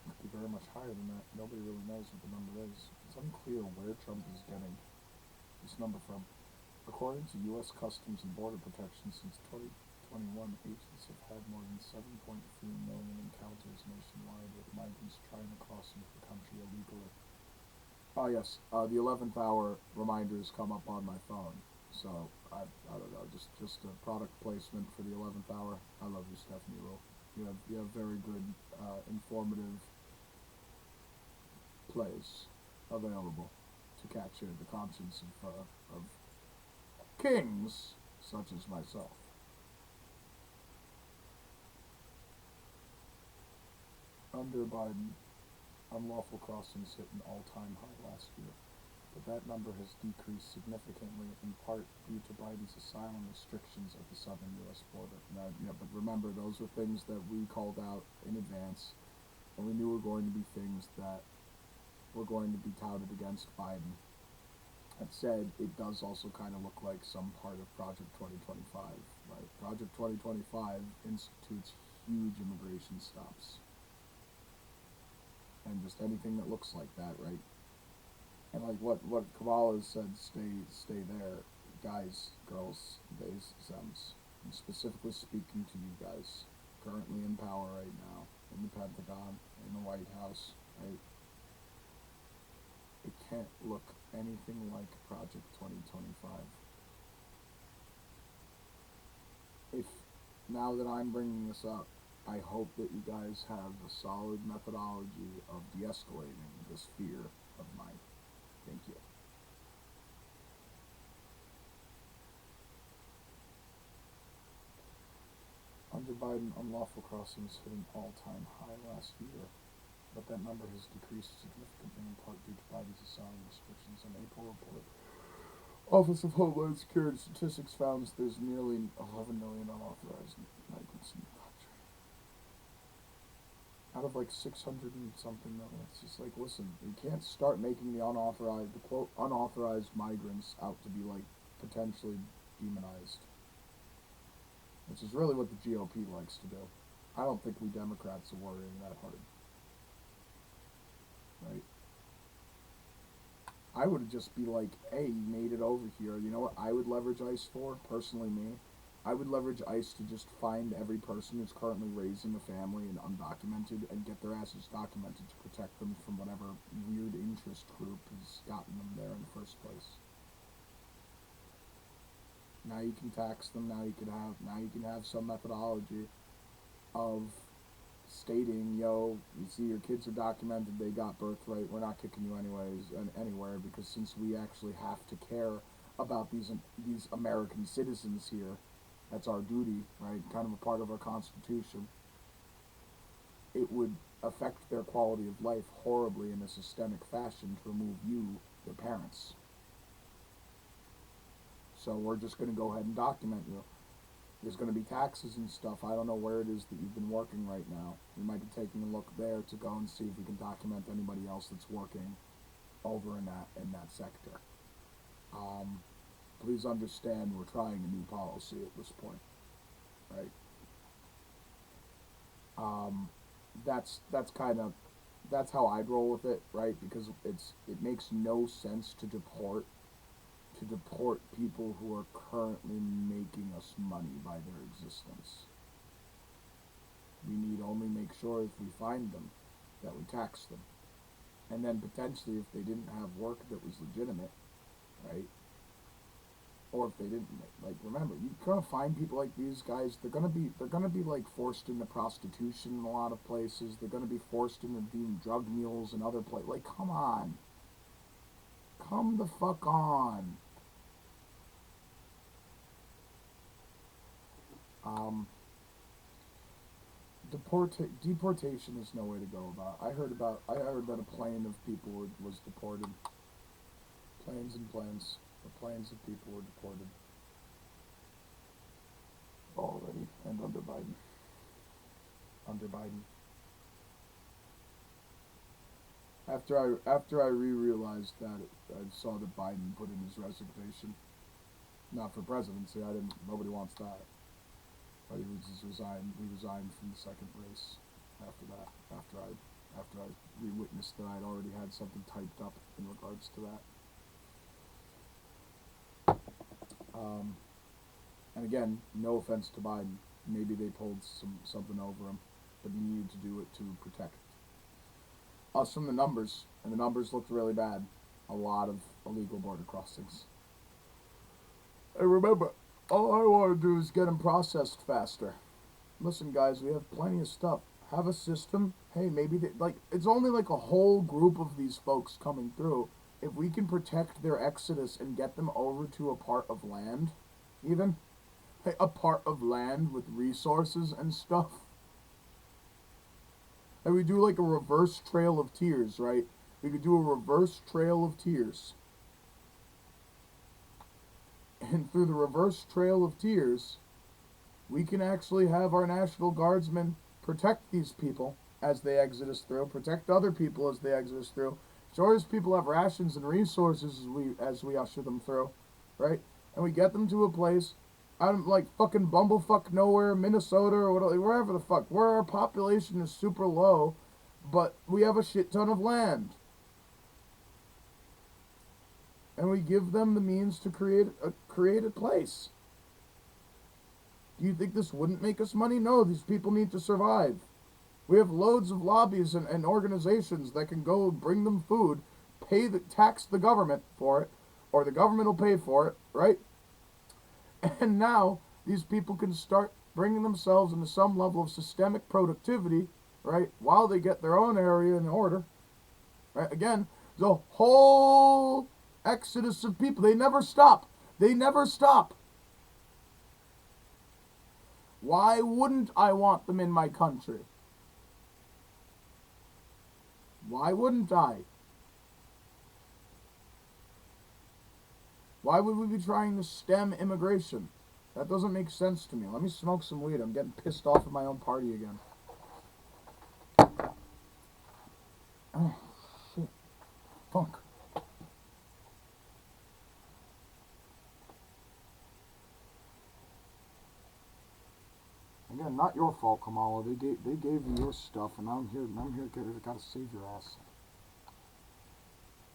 It could be very much higher than that. Nobody really knows what the number is. It's unclear where Trump is getting this number from. According to U.S. Customs and Border Protection, since 2021, agents have had more than 7.3 million encounters nationwide with migrants trying to cross into the country illegally. Oh yes, the 11th hour reminders come up on my phone. So I don't know, just a product placement for the 11th hour. I love you, Stephanie Rule. You have very good, informative plays available to capture the conscience of kings such as myself. Under Biden, unlawful crossings hit an all-time high last year, but that number has decreased significantly in part due to Biden's asylum restrictions at the southern U.S. border. Now, yeah, but remember, those are things that we called out in advance, and we knew were going to be things that were going to be touted against Biden. That said, it does also kind of look like some part of Project 2025, right? Project 2025 institutes huge immigration stops, and just anything that looks like that, right? And like what Kamala said, stay there, guys, girls, theys, zems. I'm specifically speaking to you guys, currently in power right now, in the Pentagon, in the White House, right? It can't look anything like Project 2025. If now that I'm bringing this up, I hope that you guys have a solid methodology of de-escalating this fear of mine. Thank you. Under Biden, unlawful crossings hit an all-time high last year, but that number has decreased significantly in part due to Biden's asylum restrictions. An April report, Office of Homeland Security Statistics found there's nearly 11 million unauthorized migrants in the country. Out of like 600 and something million. It's just like, listen, you can't start making the quote, unauthorized migrants out to be like potentially demonized, which is really what the GOP likes to do. I don't think we Democrats are worrying that hard, right? I would just be like, hey, you made it over here. You know what I would leverage ICE for? Personally, me. I would leverage ICE to just find every person who's currently raising a family and undocumented and get their asses documented to protect them from whatever weird interest group has gotten them there in the first place. Now you can tax them. Now you can have some methodology of stating, yo, you see your kids are documented, they got birthright, we're not kicking you anyways and anywhere, because since we actually have to care about these American citizens here, that's our duty, right? Kind of a part of our Constitution. It would affect their quality of life horribly in a systemic fashion to remove you, their parents. So we're just going to go ahead and document you. There's going to be taxes and stuff. I don't know where it is that you've been working right now. We might be taking a look there to go and see if we can document anybody else that's working over in that sector. Please understand we're trying a new policy at this point, right? That's how I'd roll with it, right? Because it makes no sense to deport people who are currently making us money by their existence. We need only make sure if we find them that we tax them. And then potentially if they didn't have work that was legitimate, right? Or if they didn't, like, remember, you're gonna find people like these guys. They're gonna be like forced into prostitution in a lot of places. They're gonna be forced into being drug mules in other places. Like, come on, come the fuck on. Deportation is no way to go about. I heard that a plane of people was deported. Planes and planes. The planes of people were deported already, and under Biden. After I realized that, I saw that Biden put in his resignation. Not for presidency. Nobody wants that. But he resigned from the second race after that. After I re-witnessed that I'd already had something typed up in regards to that. And again, no offense to Biden. Maybe they pulled something over him, but he needed to do it to protect us from the numbers, and the numbers looked really bad. A lot of illegal border crossings. And remember, all I want to do is get them processed faster. Listen, guys, we have plenty of stuff. Have a system. Hey, maybe it's only like a whole group of these folks coming through. If we can protect their exodus and get them over to a part of land, even a part of land with resources and stuff, and we do like a reverse trail of tears, right? We could do a reverse trail of tears. And through the reverse trail of tears, we can actually have our National Guardsmen protect these people as they exit us through, protect other people as they exit us through. Sure as people have rations and resources as we usher them through, right? And we get them to a place out of like fucking bumblefuck nowhere, Minnesota or whatever, wherever the fuck, where our population is super low, but we have a shit ton of land. And we give them the means to create a place. Do you think this wouldn't make us money? No, these people need to survive. We have loads of lobbies and organizations that can go bring them food, tax the government for it, or the government will pay for it, right? And now these people can start bringing themselves into some level of systemic productivity, right, while they get their own area in order. Right? Again, the whole exodus of people, they never stop. They never stop. Why wouldn't I want them in my country? Why wouldn't I? Why would we be trying to stem immigration? That doesn't make sense to me. Let me smoke some weed. I'm getting pissed off at my own party again. Oh, shit. Fuck. Again, not your fault, Kamala. They gave you your stuff, and I'm here. Gotta save your ass.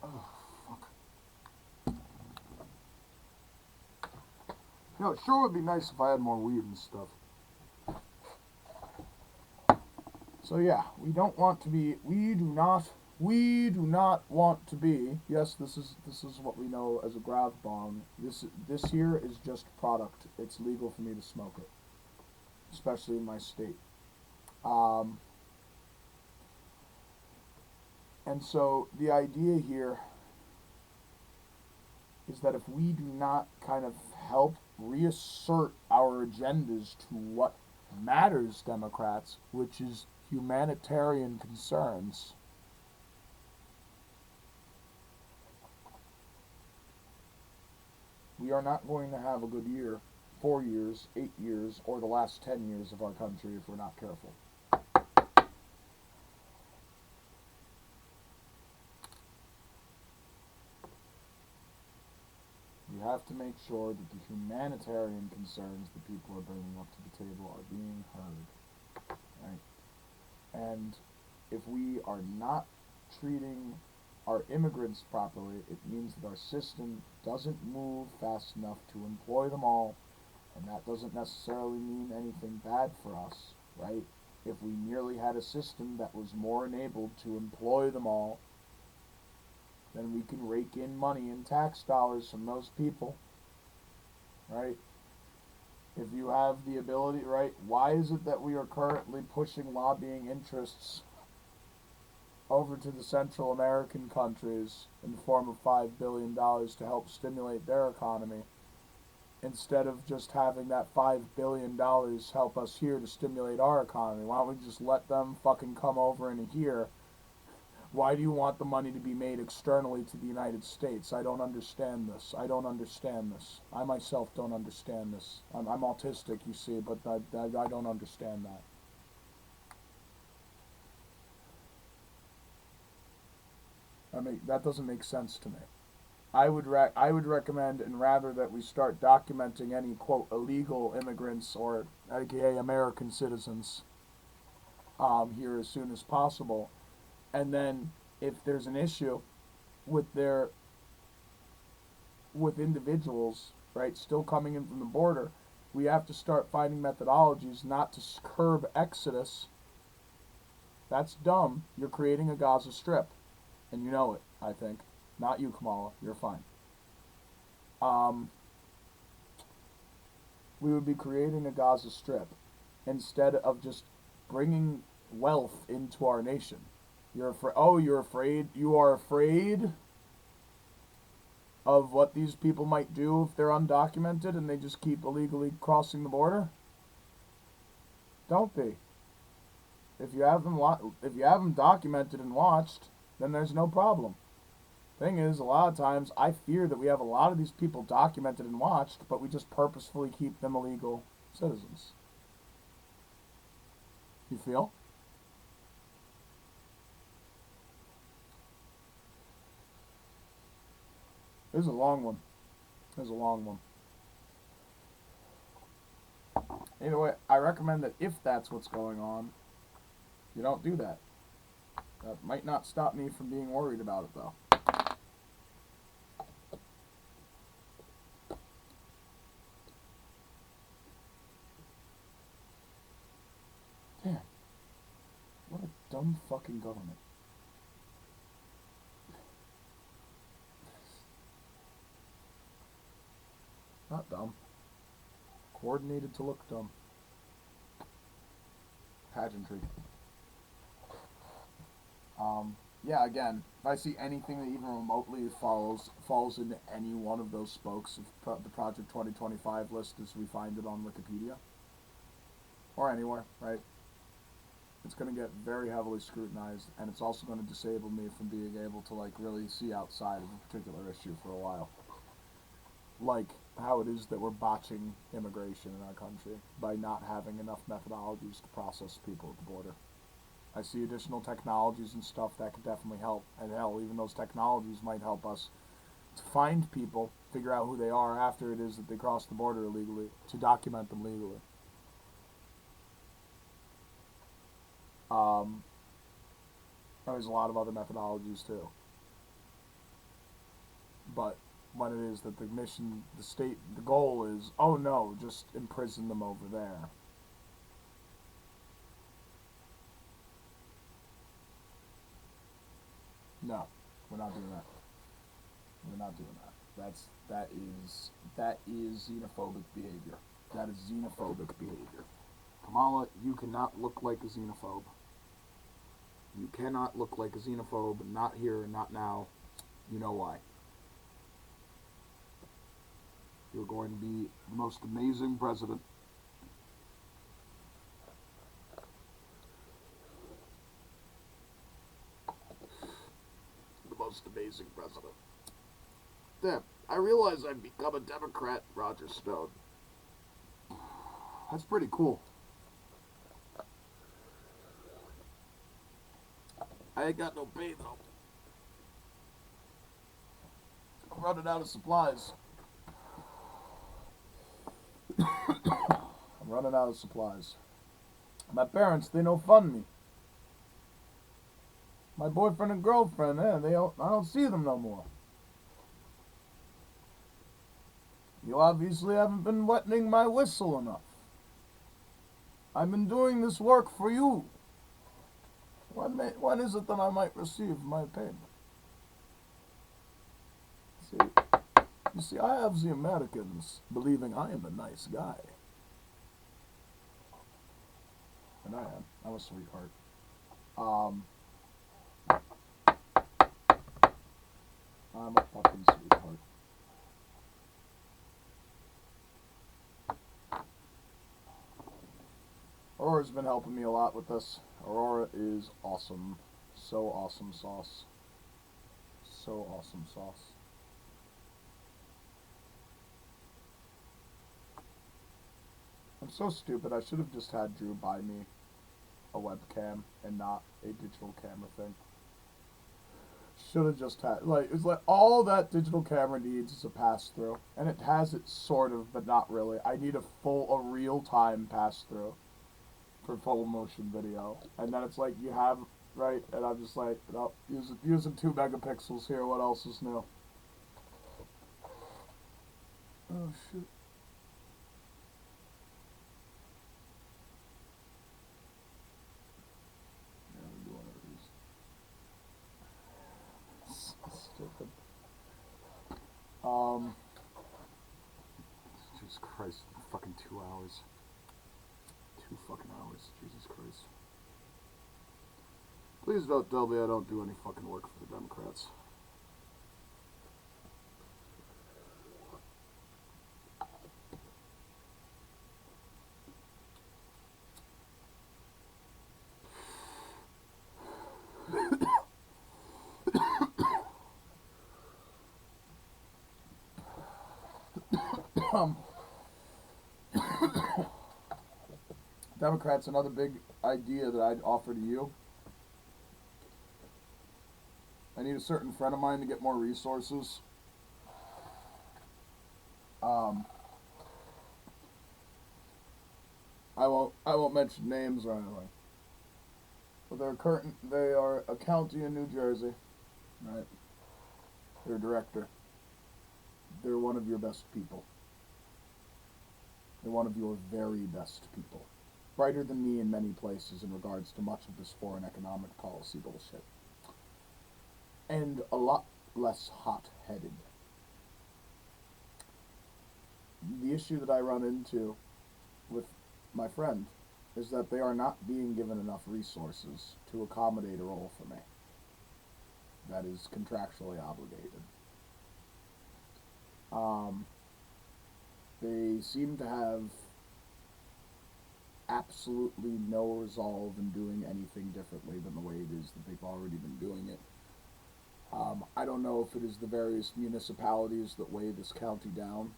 Oh, fuck. You know, it sure would be nice if I had more weed and stuff. So yeah, we don't want to be. We do not want to be. Yes, this is what we know as a grav bong. This here is just product. It's legal for me to smoke it, especially in my state. Um, and so the idea here is that if we do not kind of help reassert our agendas to what matters, Democrats, which is humanitarian concerns, we are not going to have a good year, 4 years, 8 years, or the last 10 years of our country if we're not careful. We have to make sure that the humanitarian concerns that people are bringing up to the table are being heard. Right? And if we are not treating our immigrants properly, it means that our system doesn't move fast enough to employ them all, and that doesn't necessarily mean anything bad for us, right? If we merely had a system that was more enabled to employ them all, then we can rake in money and tax dollars from those people, right? If you have the ability, right? Why is it that we are currently pushing lobbying interests over to the Central American countries in the form of $5 billion to help stimulate their economy, instead of just having that $5 billion help us here to stimulate our economy? Why don't we just let them fucking come over into here? Why do you want the money to be made externally to the United States? I don't understand this. I don't understand this. I myself don't understand this. I'm autistic, you see, but I don't understand that. That doesn't make sense to me. I would recommend, and rather that we start documenting any quote illegal immigrants or aka American citizens here as soon as possible, and then if there's an issue with individuals, right, still coming in from the border, we have to start finding methodologies not to curb exodus. That's dumb. You're creating a Gaza Strip, and you know it, I think. Not you, Kamala. You're fine. We would be creating a Gaza Strip instead of just bringing wealth into our nation. You're afraid. Oh, you're afraid. You are afraid of what these people might do if they're undocumented and they just keep illegally crossing the border. Don't be. If you have them documented and watched, then there's no problem. Thing is, a lot of times I fear that we have a lot of these people documented and watched, but we just purposefully keep them illegal citizens. You feel? This is a long one. This is a long one. Either way, I recommend that if that's what's going on, you don't do that. That might not stop me from being worried about it, though. Damn. What a dumb fucking government. Not dumb. Coordinated to look dumb. Pageantry. Yeah, again, if I see anything that even remotely falls into any one of those spokes of the Project 2025 list as we find it on Wikipedia, or anywhere, right, it's going to get very heavily scrutinized, and it's also going to disable me from being able to, like, really see outside of a particular issue for a while. Like how it is that we're botching immigration in our country by not having enough methodologies to process people at the border. I see additional technologies and stuff that could definitely help, and hell, even those technologies might help us to find people, figure out who they are after it is that they cross the border illegally, to document them legally. There's a lot of other methodologies too. But when it is that the goal is, oh no, just imprison them over there. No, we're not doing that. We're not doing that. That is xenophobic behavior. That is xenophobic behavior. Kamala, you cannot look like a xenophobe. You cannot look like a xenophobe, not here, not now. You know why. You're going to be the most amazing president. The most amazing president. Damn, I realize I've become a Democrat, Roger Stone. That's pretty cool. I ain't got no pay, though. I'm running out of supplies. I'm running out of supplies. My parents, they no fund me. My boyfriend and girlfriend, I don't see them no more. You obviously haven't been wetting my whistle enough. I've been doing this work for you. When is it that I might receive my payment? You see, I have the Americans believing I am a nice guy. And I am. I'm a sweetheart. I'm a fucking sweetheart. Aurora's been helping me a lot with this. Aurora is awesome. So awesome sauce. So awesome sauce. I'm so stupid. I should have just had Drew buy me a webcam and not a digital camera thing. Should have just had, it's like all that digital camera needs is a pass-through. And it has it sort of, but not really. I need a real-time pass-through for full motion video. And then it's like, you have, right? And I'm just like, no, using 2 megapixels here, what else is new? Oh, shit. Stupid. Jesus Christ, fucking 2 hours. 2 fucking hours, Jesus Christ. Please don't tell me I don't do any fucking work for the Democrats. Democrats, another big idea that I'd offer to you. I need a certain friend of mine to get more resources. I won't mention names or anything. But they are a county in New Jersey, right? They're a director. They're one of your best people. They're one of your very best people. Brighter than me in many places in regards to much of this foreign economic policy bullshit. And a lot less hot-headed. The issue that I run into with my friend is that they are not being given enough resources to accommodate a role for me that is contractually obligated. They seem to have absolutely no resolve in doing anything differently than the way it is that they've already been doing it. I don't know if it is the various municipalities that weigh this county down.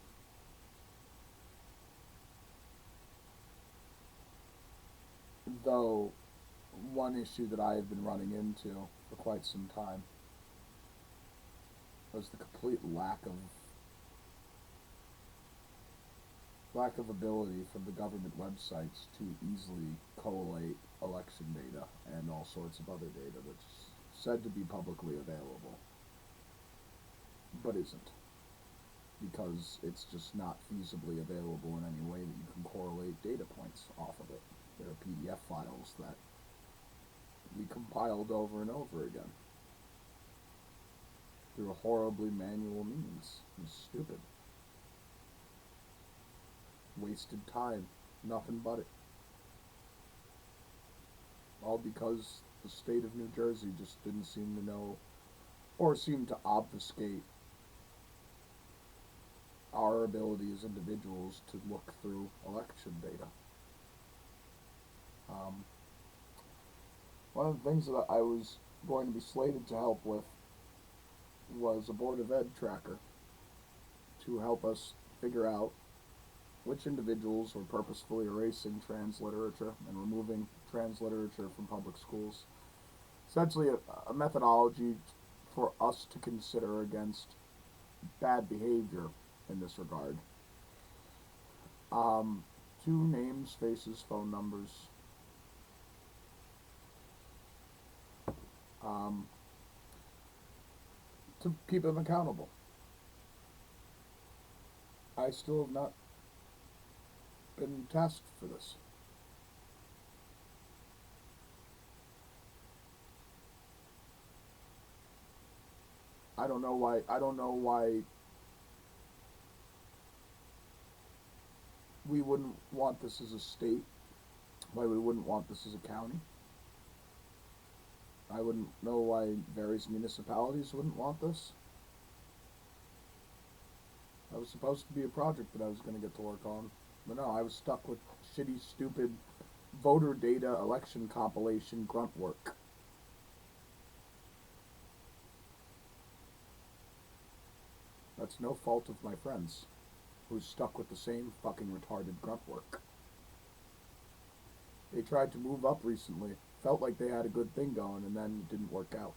Though, one issue that I have been running into for quite some time was the complete lack of ability from the government websites to easily collate election data and all sorts of other data that's said to be publicly available, but isn't. because it's just not feasibly available in any way that you can correlate data points off of it. There are PDF files that we compiled over and over again through a horribly manual means. It was stupid. Wasted time. Nothing but it. All because the state of New Jersey just didn't seem to know, or seemed to obfuscate our ability as individuals to look through election data. One of the things that I was going to be slated to help with was a Board of Ed tracker to help us figure out which individuals were purposefully erasing transliterature and removing transliterature from public schools. Essentially a methodology for us to consider against bad behavior in this regard. 2 names, faces, phone numbers. To keep them accountable. I still have not been tasked for this. I don't know why we wouldn't want this as a state, why we wouldn't want this as a county. I wouldn't know why various municipalities wouldn't want this. That was supposed to be a project that I was going to get to work on. But no, I was stuck with shitty, stupid voter data election compilation grunt work. That's no fault of my friends, who's stuck with the same fucking retarded grunt work. They tried to move up recently, felt like they had a good thing going, and then it didn't work out.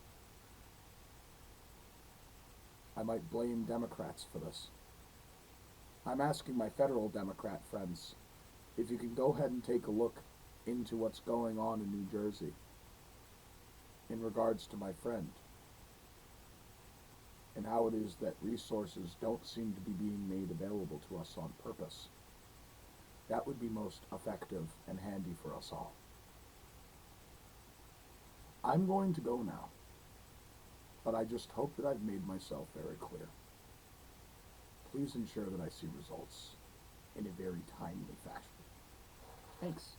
I might blame Democrats for this. I'm asking my federal Democrat friends if you can go ahead and take a look into what's going on in New Jersey in regards to my friend and how it is that resources don't seem to be being made available to us on purpose. That would be most effective and handy for us all. I'm going to go now, but I just hope that I've made myself very clear. Please ensure that I see results in a very timely fashion. Thanks.